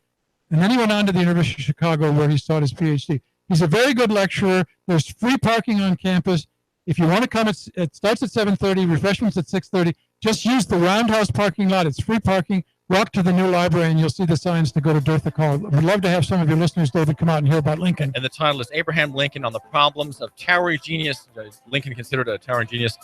Speaker 4: And then he went on to the University of Chicago where he sought his PhD. He's a very good lecturer. There's free parking on campus. If you want to come, it starts at 7:30, refreshments at 6:30. Just use the Roundhouse parking lot. It's free parking. Walk to the new library, and you'll see the signs to go to Dorothy Hall. We'd love to have some of your listeners, David, come out and hear about Lincoln.
Speaker 1: And the title is Abraham Lincoln on the Problems of Towering Genius. Lincoln considered a towering genius.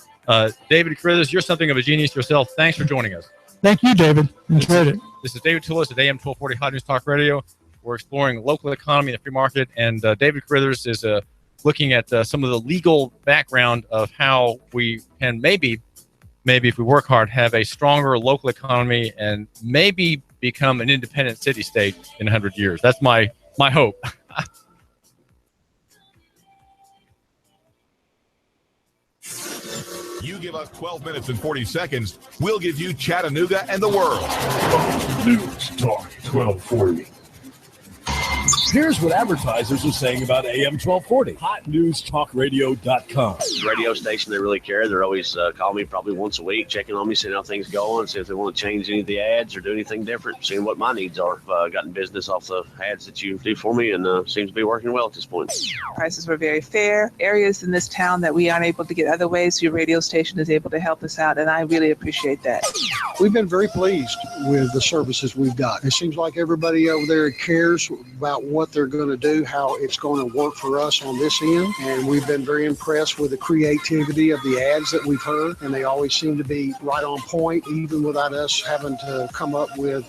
Speaker 1: David Carrithers, you're something of a genius yourself. Thanks for joining us.
Speaker 4: Thank you, David. Enjoyed it.
Speaker 1: This is David Tulis at AM 1240 Hot News Talk Radio. We're exploring local economy and the free market, and David Carrithers is looking at some of the legal background of how we can maybe if we work hard, have a stronger local economy and maybe become an independent city-state in 100 years. That's my hope.
Speaker 2: You give us 12 minutes and 40 seconds, we'll give you Chattanooga and the world.
Speaker 3: News Talk 1240. Here's what advertisers are saying about AM 1240. HotNewsTalkRadio.com.
Speaker 5: Radio station, they really care. They're always calling me probably once a week, checking on me, seeing how things going, see if they want to change any of the ads or do anything different, seeing what my needs are. Gotten business off the ads that you do for me, and seems to be working well at this point.
Speaker 8: Prices were very fair. Areas in this town that we aren't able to get other ways, your radio station is able to help us out, and I really appreciate that.
Speaker 9: We've been very pleased with the services we've got. It seems like everybody over there cares about what they're going to do, how it's going to work for us on this end, and we've been very impressed with the creativity of the ads that we've heard, and they always seem to be right on point, even without us having to come up with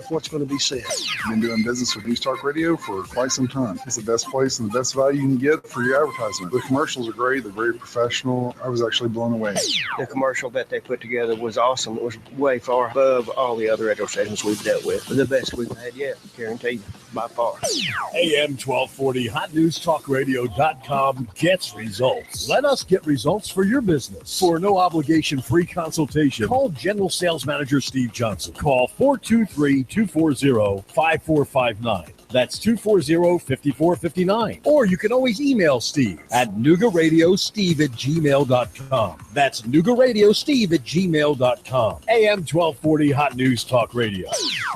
Speaker 9: what's going to be said.
Speaker 6: I've been doing business with News Talk Radio for quite some time. It's the best place and the best value you can get for your advertisement. The commercials are great. They're very professional. I was actually blown away.
Speaker 7: The commercial that they put together was awesome. It was way far above all the other radio stations we've dealt with. The best we've had yet, guarantee you, by far.
Speaker 3: AM 1240 HotNewsTalkRadio.com gets results. Let us get results for your business. For no obligation free consultation, call General Sales Manager Steve Johnson. Call 423-240-5459. That's 240-5459. Or you can always email Steve at NoogaRadiosteve@gmail.com. That's NoogaRadiosteve@gmail.com. AM 1240 Hot News Talk Radio.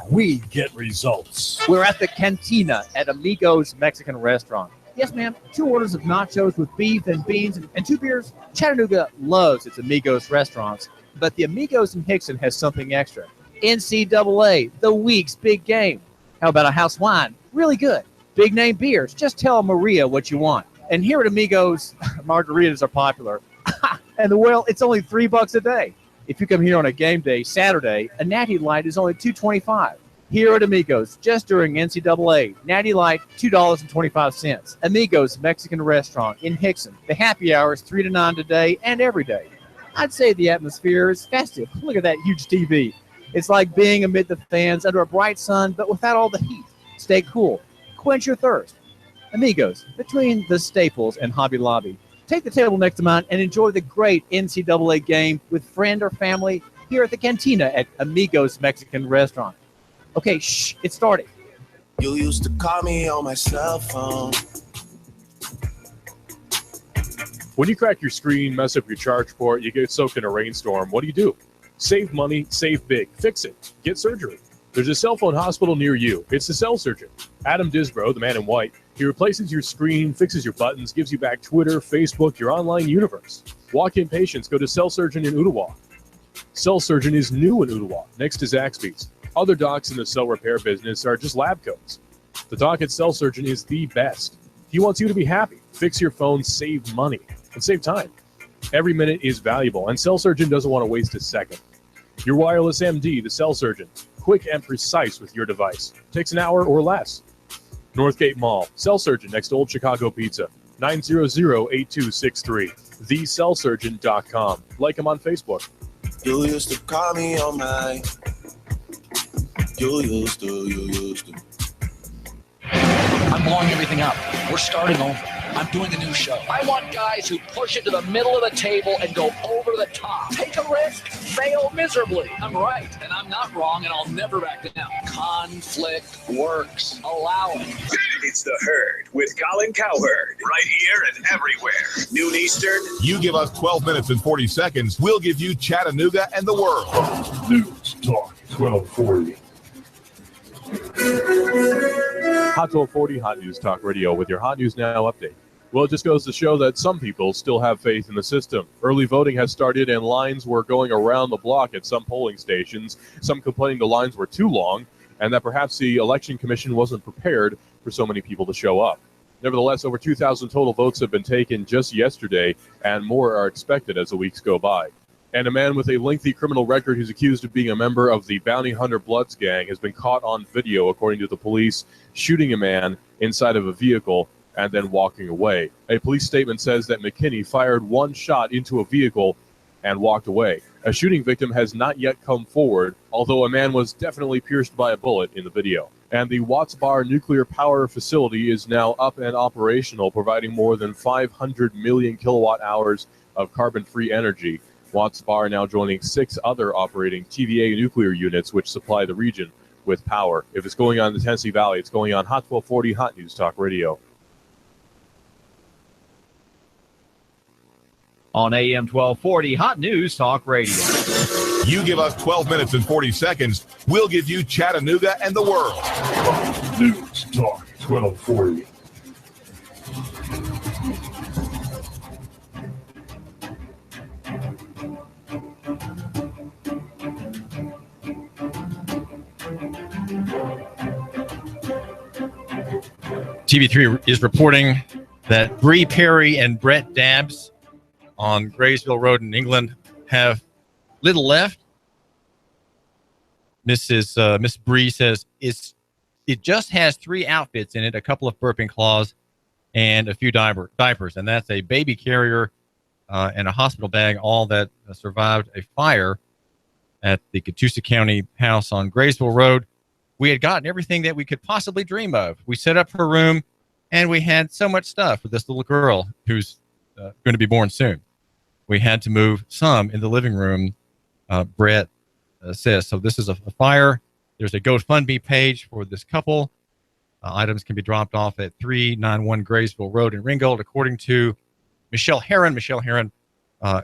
Speaker 3: We get results.
Speaker 15: We're at the Cantina at Amigos Mexican Restaurant. Yes, ma'am. 2 orders of nachos with beef and beans and 2 beers. Chattanooga loves its Amigos restaurants, but the Amigos in Hickson has something extra. NCAA, the week's big game. How about a house wine? Really good. Big name beers. Just tell Maria what you want. And here at Amigos, margaritas are popular. And well, it's only $3 a day. If you come here on a game day, Saturday, a Natty Light is only $2.25. Here at Amigos, just during NCAA, Natty Light, $2.25. Amigos Mexican Restaurant in Hickson. The happy hour is 3 to 9 today and every day. I'd say the atmosphere is festive. Look at that huge TV. It's like being amid the fans under a bright sun, but without all the heat. Stay cool. Quench your thirst. Amigos, between the Staples and Hobby Lobby. Take the table next to mine and enjoy the great NCAA game with friend or family here at the Cantina at Amigos Mexican Restaurant. Okay, shh, it's starting.
Speaker 10: You used to call me on my cell phone.
Speaker 11: When you crack your screen, mess up your charge port, you get soaked in a rainstorm, what do? Save money, save big, fix it, get surgery. There's a cell phone hospital near you. It's the Cell Surgeon. Adam Disbro, the man in white, he replaces your screen, fixes your buttons, gives you back Twitter, Facebook, your online universe. Walk-in patients go to Cell Surgeon in Ottawa. Cell Surgeon is new in Ottawa, next to Zaxby's. Other docs in the cell repair business are just lab coats. The doc at Cell Surgeon is the best. He wants you to be happy, fix your phone, save money, and save time. Every minute is valuable, and Cell Surgeon doesn't want to waste a second. Your wireless MD, the Cell Surgeon, quick and precise with your device. Takes an hour or less. Northgate Mall, Cell Surgeon next to Old Chicago Pizza, 900-8263. TheCellSurgeon.com. Like him on Facebook.
Speaker 10: You used to call me on my... You used to.
Speaker 12: I'm blowing everything up. We're starting over. I'm doing a new show. I want guys who push it to the middle of the table and go over the top. Take a risk, fail miserably. I'm right, and I'm not wrong, and I'll never back down. Conflict works. Allow it.
Speaker 13: It's The Herd with Colin Cowherd. Right here and everywhere. Noon Eastern.
Speaker 2: You give us 12 minutes and 40 seconds, we'll give you Chattanooga and the world.
Speaker 3: News Talk 1240.
Speaker 11: Hot 1240 Hot News Talk Radio with your Hot News Now update. Well, it just goes to show that some people still have faith in the system. Early voting has started and lines were going around the block at some polling stations, some complaining the lines were too long and that perhaps the Election Commission wasn't prepared for so many people to show up. Nevertheless, over 2,000 total votes have been taken just yesterday, and more are expected as the weeks go by. And a man with a lengthy criminal record who's accused of being a member of the Bounty Hunter Bloods gang has been caught on video, according to the police, shooting a man inside of a vehicle and then walking away. A police statement says that McKinney fired one shot into a vehicle and walked away. A shooting victim has not yet come forward, although a man was definitely pierced by a bullet in the video. And the Watts Bar nuclear power facility is now up and operational, providing more than 500 million kilowatt hours of carbon-free energy. Watts Bar now joining 6 other operating TVA nuclear units, which supply the region with power. If it's going on in the Tennessee Valley, it's going on Hot 1240 Hot News Talk Radio.
Speaker 15: On AM 1240 Hot News Talk Radio.
Speaker 2: You give us 12 minutes and 40 seconds, we'll give you Chattanooga and the world.
Speaker 3: News Talk 1240.
Speaker 1: TV3 is reporting that Bree Perry and Brett Dabbs on Graysville Road in England have little left. Miss Bree says it just has 3 outfits in it, a couple of burping claws, and a few diapers, and that's a baby carrier and a hospital bag, all that survived a fire at the Catoosa County house on Graysville Road. We had gotten everything that we could possibly dream of. We set up her room, and we had so much stuff for this little girl who's going to be born soon. We had to move some in the living room, Brett says. So this is a fire. There's a GoFundMe page for this couple. Items can be dropped off at 391 Graysville Road in Ringgold, according to Michelle Herron. Michelle Herron,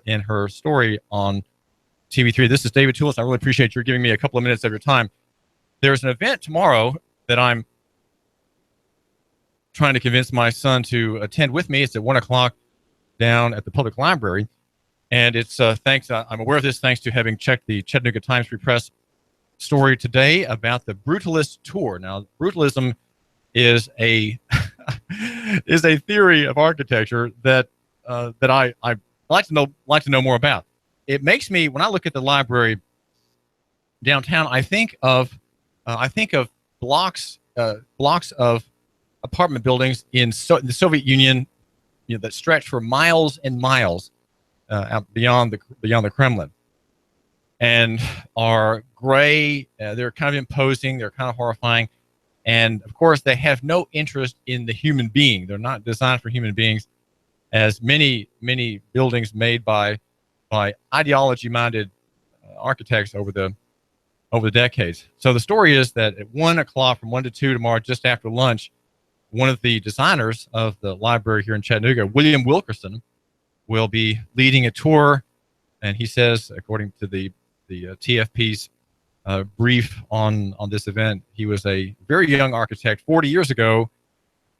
Speaker 1: in her story on TV3. This is David Tulis. I really appreciate you giving me a couple of minutes of your time. There's an event tomorrow that I'm trying to convince my son to attend with me. It's at 1 o'clock down at the public library. And it's thanks, I'm aware of this thanks to having checked the Chattanooga Times Free Press story today about the Brutalist Tour. Now, brutalism is a is a theory of architecture that I like to know more about. It makes me, when I look at the library downtown, I think of blocks of apartment buildings in the Soviet Union, that stretch for miles and miles out beyond the Kremlin, and are gray. They're kind of imposing. They're kind of horrifying. And, of course, they have no interest in the human being. They're not designed for human beings, as many buildings made by ideology-minded architects over the decades. So the story is that at 1 o'clock, from 1 to 2 tomorrow, just after lunch, one of the designers of the library here in Chattanooga, William Wilkerson, will be leading a tour. And he says, according to the TFP's brief on this event, he was a very young architect 40 years ago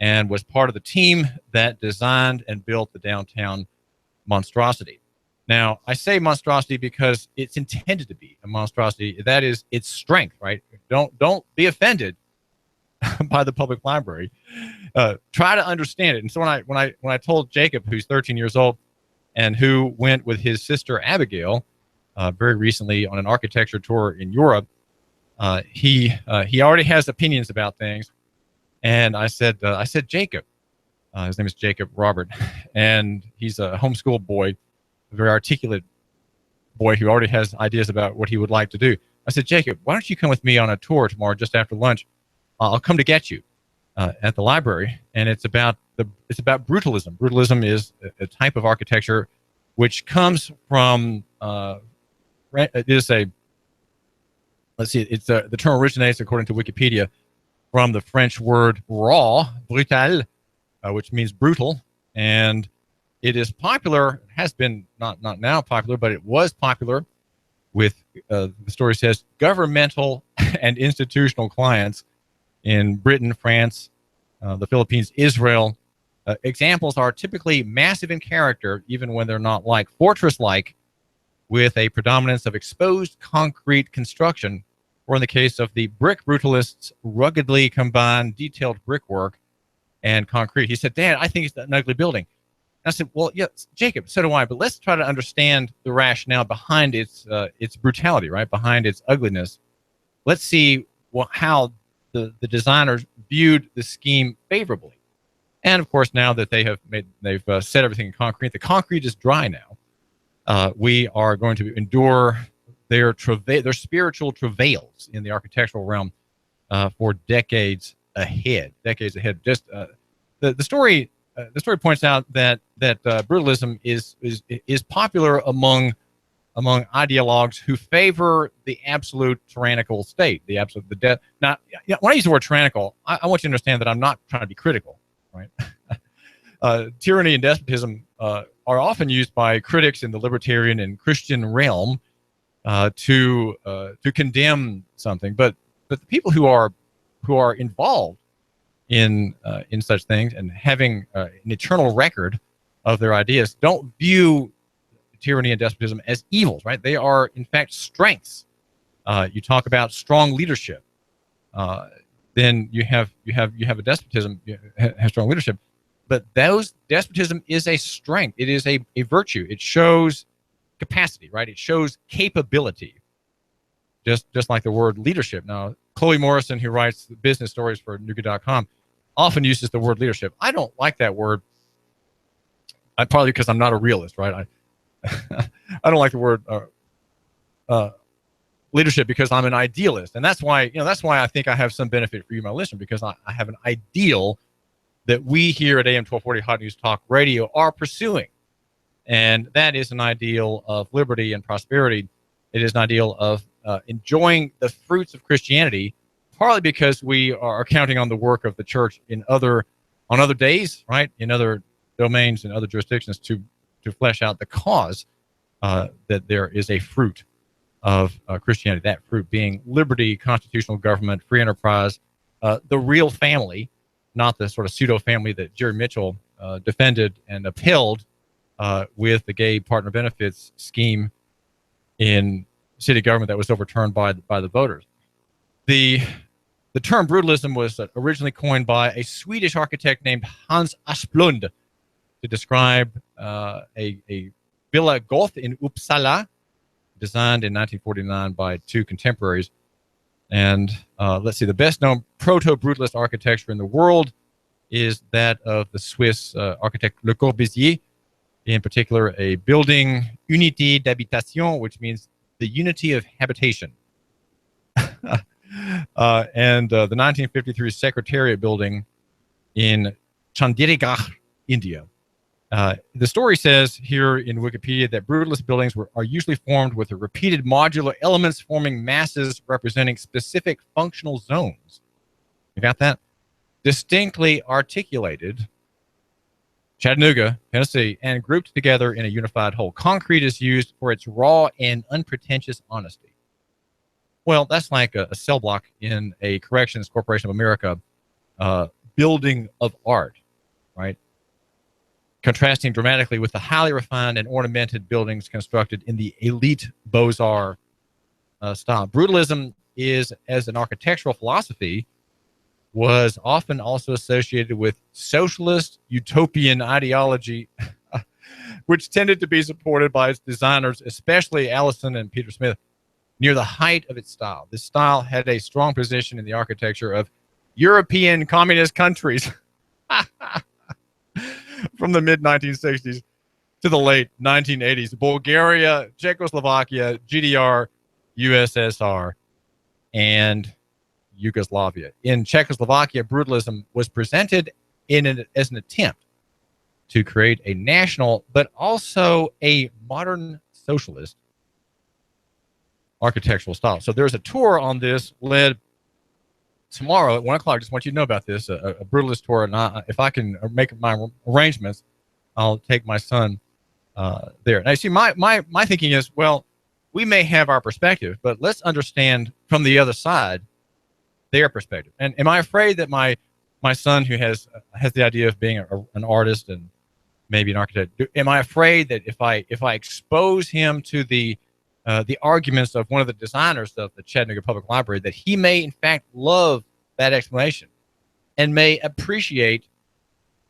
Speaker 1: and was part of the team that designed and built the downtown monstrosity. Now, I say monstrosity because it's intended to be a monstrosity. That is its strength, right? Don't be offended by the public library. Try to understand it. And so when I told Jacob, who's 13 years old and who went with his sister Abigail very recently on an architecture tour in Europe, he already has opinions about things. And I said, Jacob, his name is Jacob Robert, and he's a homeschool boy, a very articulate boy who already has ideas about what he would like to do. I said, Jacob, why don't you come with me on a tour tomorrow just after lunch? I'll come to get you at the library, and it's about brutalism. Brutalism is a type of architecture which comes from the term originates, according to Wikipedia, from the French word raw, brutal, which means brutal, and it is popular, has been not now popular, but it was popular with, the story says, governmental and institutional clients in Britain, France, the Philippines, Israel. Examples are typically massive in character, even when they're not like fortress-like, with a predominance of exposed concrete construction, or in the case of the brick brutalists, ruggedly combined detailed brickwork and concrete. He said, Dad, I think it's an ugly building. And I said, well, yes, Jacob, so do I, but let's try to understand the rationale behind its brutality, right, behind its ugliness. Let's see how the designers viewed the scheme favorably. And, of course, now that they've set everything in concrete, the concrete is dry now. We are going to endure their spiritual travails in the architectural realm for decades ahead. Just the story points out that brutalism is popular among ideologues who favor the absolute tyrannical state, the death. Now, when I use the word tyrannical, I want you to understand that I'm not trying to be critical, right? Tyranny and despotism are often used by critics in the libertarian and Christian realm to condemn something, but the people who are involved in such things and having an eternal record of their ideas don't view tyranny and despotism as evils, right? They are in fact strengths. You talk about strong leadership, then you have a despotism, has strong leadership. despotism is a strength. It is a virtue. It shows capacity, right? It shows capability. Just like the word leadership. Now, Chloe Morrison, who writes business stories for Nooga.com, often uses the word leadership. I don't like that word. Probably because I'm not a realist, right? I don't like the word leadership because I'm an idealist, and that's why I think I have some benefit for you, my listener, because I have an ideal that we here at AM 1240 Hot News Talk Radio are pursuing, and that is an ideal of liberty and prosperity. It is an ideal of enjoying the fruits of Christianity, partly because we are counting on the work of the church on other days, right, in other domains and other jurisdictions to flesh out the cause that there is a fruit of Christianity, that fruit being liberty, constitutional government, free enterprise, the real family, not the sort of pseudo-family that Jerry Mitchell defended and upheld with the gay partner benefits scheme in city government that was overturned by the voters. The term brutalism was originally coined by a Swedish architect named Hans Asplund to describe a Villa Goth in Uppsala, designed in 1949 by two contemporaries. And let's see, the best-known proto-brutalist architecture in the world is that of the Swiss architect Le Corbusier, in particular a building unité d'habitation, which means the unity of habitation. And the 1953 Secretariat building in Chandigarh, India. The story says here in Wikipedia that brutalist buildings are usually formed with repeated modular elements forming masses representing specific functional zones. You got that? Distinctly articulated, Chattanooga, Tennessee, and grouped together in a unified whole. Concrete is used for its raw and unpretentious honesty. Well, that's like a cell block in a Corrections Corporation of America building of art, right? Contrasting dramatically with the highly refined and ornamented buildings constructed in the elite Beaux-Arts style. Brutalism is, as an architectural philosophy, was often also associated with socialist utopian ideology, which tended to be supported by its designers, especially Allison and Peter Smith, near the height of its style. This style had a strong position in the architecture of European communist countries from the mid-1960s to the late 1980s. Bulgaria, Czechoslovakia, GDR, USSR, and Yugoslavia. In Czechoslovakia, brutalism was presented as an attempt to create a national, but also a modern socialist architectural style. So there's a tour on this led tomorrow at 1 o'clock. I just want you to know about this, a brutalist tour. And if I can make my arrangements, I'll take my son there. Now, you see, my thinking is, well, we may have our perspective, but let's understand from the other side their perspective. And am I afraid that my son, who has the idea of being an artist and maybe an architect, am I afraid that if I expose him to the arguments of one of the designers of the Chattanooga Public Library, that he may in fact love that explanation and may appreciate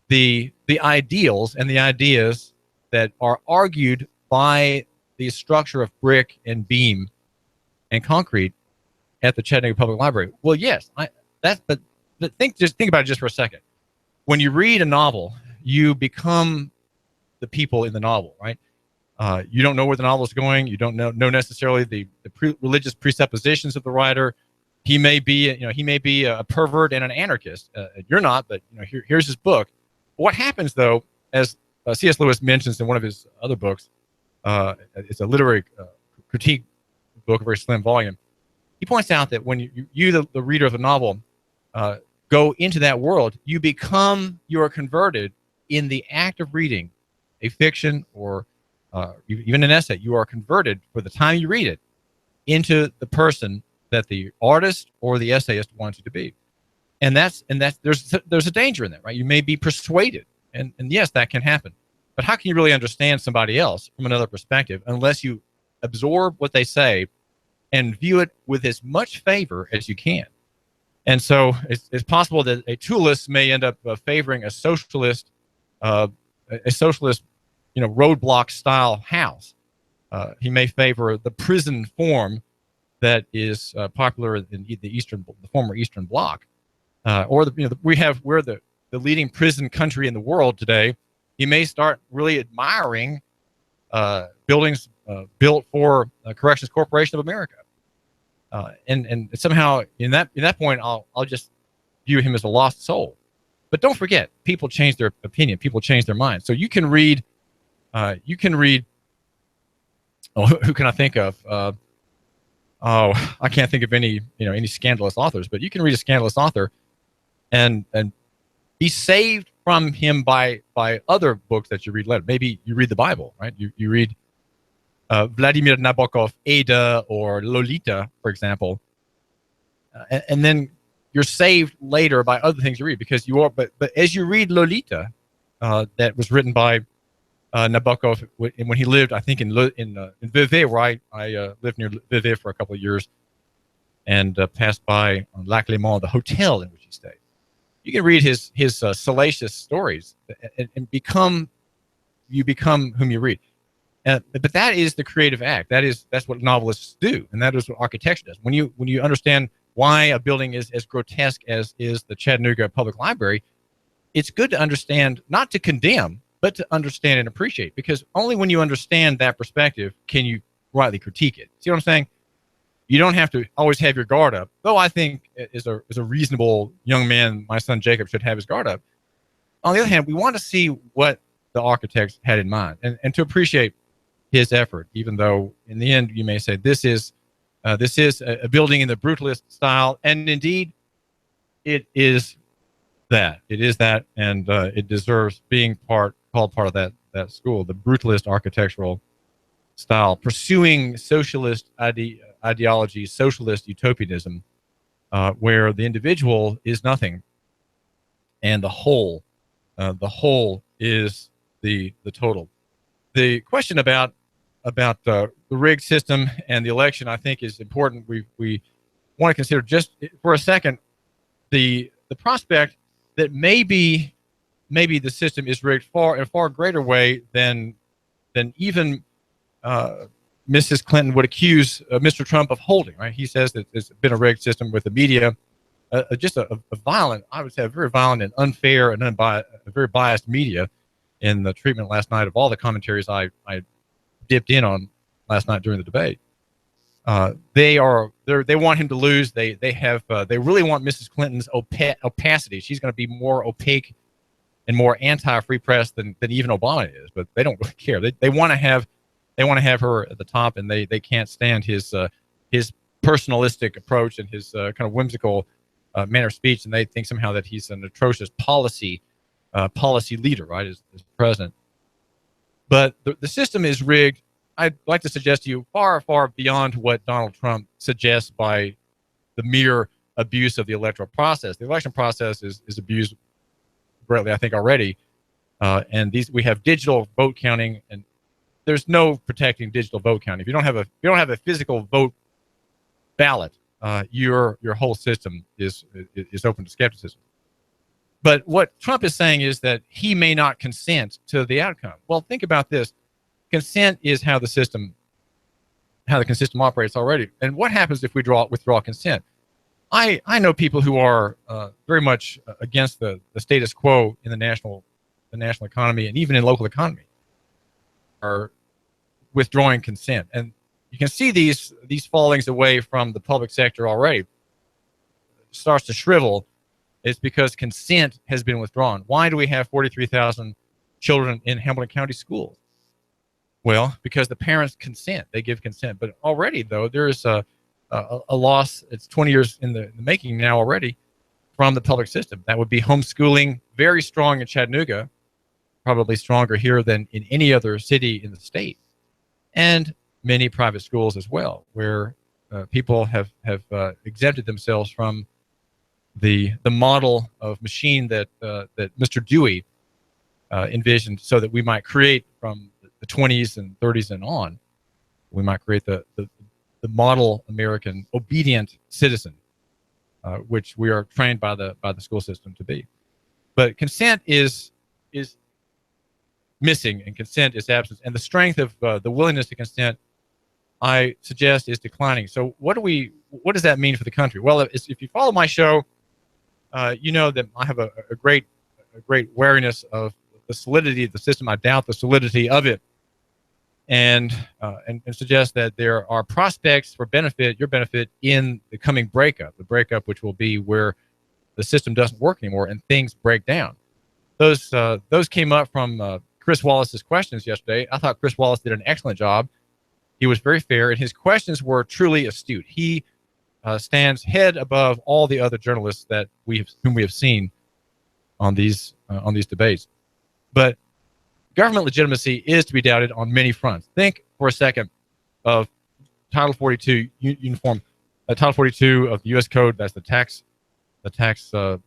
Speaker 1: the ideals and the ideas that are argued by the structure of brick and beam and concrete at the Chattanooga Public Library? Well, yes, but think about it just for a second. When you read a novel, you become the people in the novel, right? You don't know where the novel is going. You don't know necessarily the religious presuppositions of the writer. He may be a pervert and an anarchist. You're not, but here's his book. What happens though, as C.S. Lewis mentions in one of his other books, it's a literary critique book, a very slim volume. He points out that when you the reader of the novel, go into that world, you are converted in the act of reading a fiction or even an essay. You are converted for the time you read it into the person that the artist or the essayist wants you to be. And that's there's a danger in that, right? You may be persuaded, and yes, that can happen. But how can you really understand somebody else from another perspective unless you absorb what they say and view it with as much favor as you can? And so it's possible that a Tulis may end up favoring a socialist a socialist, roadblock style house. He may favor the prison form that is popular in the former Eastern Bloc, or we're the leading prison country in the world today. He may start really admiring buildings built for Corrections Corporation of America, and somehow in that point, I'll just view him as a lost soul. But don't forget, people change their opinion. People change their mind. So you can read. Oh, who can I think of? I can't think of any scandalous authors. But you can read a scandalous author, and be saved from him by other books that you read later. Maybe you read the Bible, right? You read Vladimir Nabokov, Ada, or Lolita, for example, and then you're saved later by other things you read because you are. But as you read Lolita, that was written by Nabokov when he lived, I think, in Vevey, where I lived near Vevey for a couple of years, and passed by Lac Léman, the hotel in which he stayed. You can read his salacious stories and become whom you read. But that is the creative act. That's what novelists do, and that is what architecture does. When you understand why a building is as grotesque as is the Chattanooga Public Library, it's good to understand, not to condemn, but to understand and appreciate. Because only when you understand that perspective can you rightly critique it. See what I'm saying? You don't have to always have your guard up. Though I think as a reasonable young man, my son Jacob should have his guard up. On the other hand, we want to see what the architects had in mind and to appreciate his effort, even though in the end you may say this is a building in the brutalist style, and indeed it is that. It is that, and it deserves being called part of that school, the brutalist architectural style, pursuing socialist ideology, socialist utopianism, where the individual is nothing, and the whole is the total. The question about the rigged system and the election, I think, is important. We want to consider just for a second the prospect that maybe the system is rigged in a far greater way than even Mrs. Clinton would accuse Mr. Trump of holding. Right? He says that there's been a rigged system with the media, just a violent, I would say, a very violent and unfair and a very biased media in the treatment last night of all the commentaries I dipped in on last night during the debate. They want him to lose. They really want Mrs. Clinton's opacity. She's going to be more opaque and more anti-free press than even Obama is. But they don't really care. They want to have her at the top, and they can't stand his personalistic approach and his kind of whimsical manner of speech, and they think somehow that he's an atrocious policy leader, right, as president. But the system is rigged, I'd like to suggest to you, far, far beyond what Donald Trump suggests by the mere abuse of the electoral process. The election process is abused greatly, I think, already. And we have digital vote counting, and there's no protecting digital vote counting. If you don't have a physical vote ballot, your whole system is open to skepticism. But what Trump is saying is that he may not consent to the outcome. Well, think about this. Consent is how the system operates already. And what happens if we withdraw consent? I know people who are very much against the status quo in the national economy and even in local economy are withdrawing consent. And you can see these fallings away from the public sector already. It starts to shrivel. It's because consent has been withdrawn. Why do we have 43,000 children in Hamilton County schools? Well, because the parents consent. They give consent. But already, though, there is a loss. It's 20 years in the making now already from the public system. That would be homeschooling, very strong in Chattanooga, probably stronger here than in any other city in the state, and many private schools as well, where people have exempted themselves from the model of machine that Mr. Dewey envisioned, so that we might create from the 20s and 30s and on, we might create the model American obedient citizen, which we are trained by the school system to be. But consent is missing and consent is absent. And the strength of the willingness to consent, I suggest, is declining. So what does that mean for the country? Well, if you follow my show, you know that I have a great wariness of the solidity of the system. I doubt the solidity of it, and suggest that there are prospects for your benefit in the coming breakup, the breakup which will be where the system doesn't work anymore and things break down. Those came up from Chris Wallace's questions yesterday. I thought Chris Wallace did an excellent job. He was very fair, and his questions were truly astute. He stands head above all the other journalists whom we have seen on these debates. But government legitimacy is to be doubted on many fronts. Think for a second of Title 42 uniform, Title 42 of the U.S. Code. That's the tax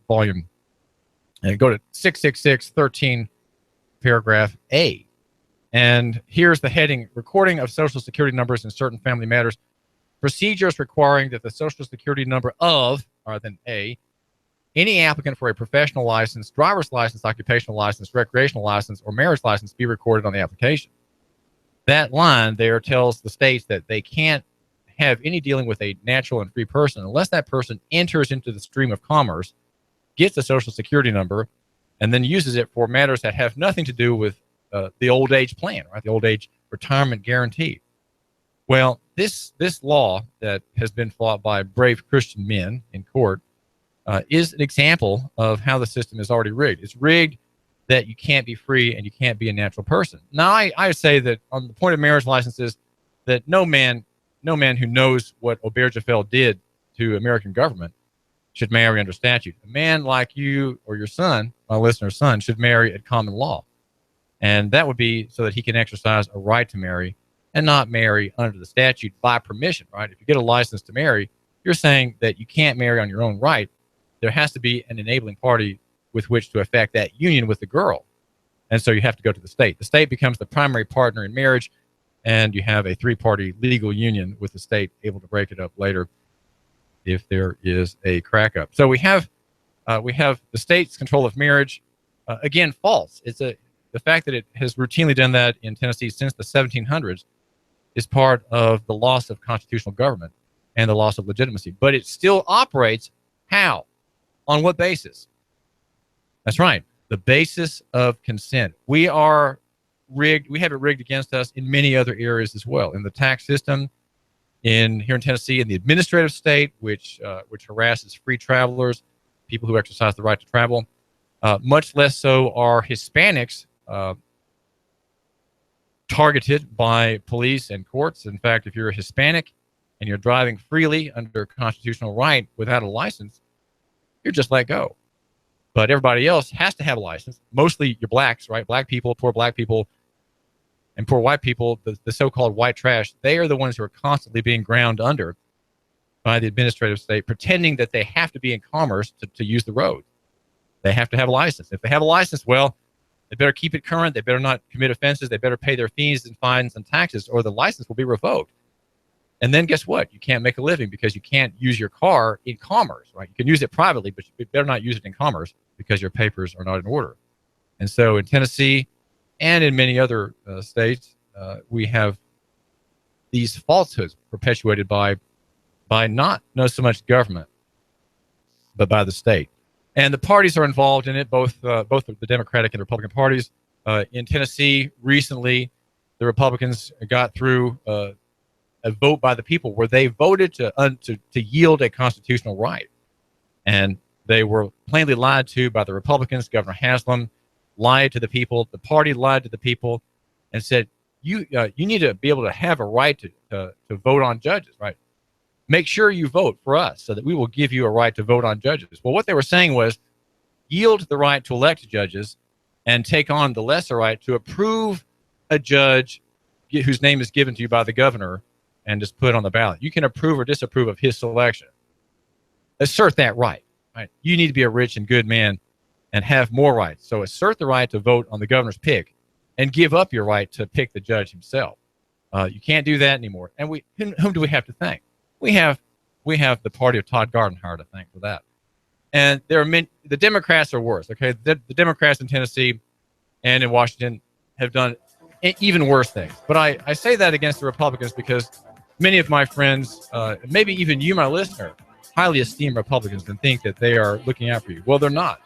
Speaker 1: volume, and go to 666.13, paragraph A. And here's the heading: recording of Social Security numbers in certain family matters. Procedures requiring that the Social Security number of, or then A, any applicant for a professional license, driver's license, occupational license, recreational license, or marriage license be recorded on the application. That line there tells the states that they can't have any dealing with a natural and free person unless that person enters into the stream of commerce, gets a Social Security number, and then uses it for matters that have nothing to do with the old age plan, right? The old age retirement guarantee. Well, this law that has been fought by brave Christian men in court is an example of how the system is already rigged. It's rigged that you can't be free and you can't be a natural person. Now, I say that on the point of marriage licenses, that no man who knows what Obergefell did to American government should marry under statute. A man like you or your son, my listener's son, should marry at common law. And that would be so that he can exercise a right to marry and not marry under the statute by permission, right? If you get a license to marry, you're saying that you can't marry on your own right. There has to be an enabling party with which to effect that union with the girl. And so you have to go to the state. The state becomes the primary partner in marriage, and you have a three-party legal union with the state able to break it up later if there is a crack up. So we have the state's control of marriage. Again, false. The fact that it has routinely done that in Tennessee since the 1700s is part of the loss of constitutional government and the loss of legitimacy. But it still operates how? On what basis? That's right, the basis of consent. We are rigged. We have it rigged against us in many other areas as well. In the tax system, here in Tennessee, in the administrative state, which harasses free travelers, people who exercise the right to travel. Much less so are Hispanics targeted by police and courts. In fact, if you're a Hispanic and you're driving freely under constitutional right without a license, you're just let go. But everybody else has to have a license. Mostly you're blacks, right? Black people, and poor white people, the so-called white trash, they are the ones who are constantly being ground under by the administrative state, pretending that they have to be in commerce to use the road. They have to have a license. If they have a license, well, they better keep it current. They better not commit offenses. They better pay their fees and fines and taxes, or the license will be revoked. And then guess what? You can't make a living because you can't use your car in commerce, right? You can use it privately, but you better not use it in commerce because your papers are not in order. And so in Tennessee and in many other states, we have these falsehoods perpetuated by not so much government, but by the state. And the parties are involved in it, both the Democratic and Republican parties. In Tennessee, recently, the Republicans got through a vote by the people where they voted to yield a constitutional right. And they were plainly lied to by the Republicans. Governor Haslam lied to the people. The party lied to the people and said, you need to be able to have a right to vote on judges, right? Make sure you vote for us so that we will give you a right to vote on judges. Well, what they were saying was yield the right to elect judges and take on the lesser right to approve a judge whose name is given to you by the governor and just put on the ballot. You can approve or disapprove of his selection. Assert that right. Right? You need to be a rich and good man and have more rights. So assert the right to vote on the governor's pick and give up your right to pick the judge himself. You can't do that anymore. And whom do we have to thank? We have the party of Todd Gardenhire to thank for that. And the Democrats are worse. Okay, the Democrats in Tennessee and in Washington have done even worse things. But I say that against the Republicans because many of my friends, maybe even you, my listener, highly esteem Republicans and think that they are looking out for you. Well, they're not.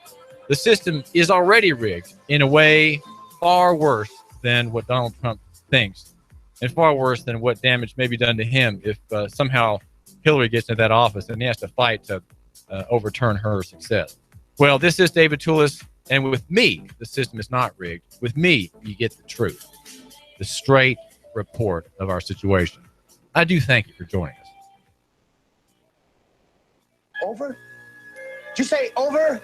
Speaker 1: The system is already rigged in a way far worse than what Donald Trump thinks, and far worse than what damage may be done to him if somehow Hillary gets into that office and he has to fight to overturn her success. Well, this is David Tulis, and with me, the system is not rigged. With me, you get the truth, the straight report of our situation. I do thank you for joining us.
Speaker 16: Over? Did you say over?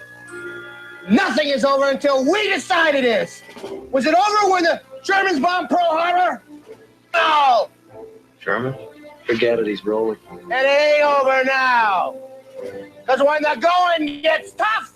Speaker 16: Nothing is over until we decide it is. Was it over when the Germans bombed Pearl Harbor? No.
Speaker 7: Sherman, forget it. He's rolling.
Speaker 16: It ain't over now. Because when the going gets tough,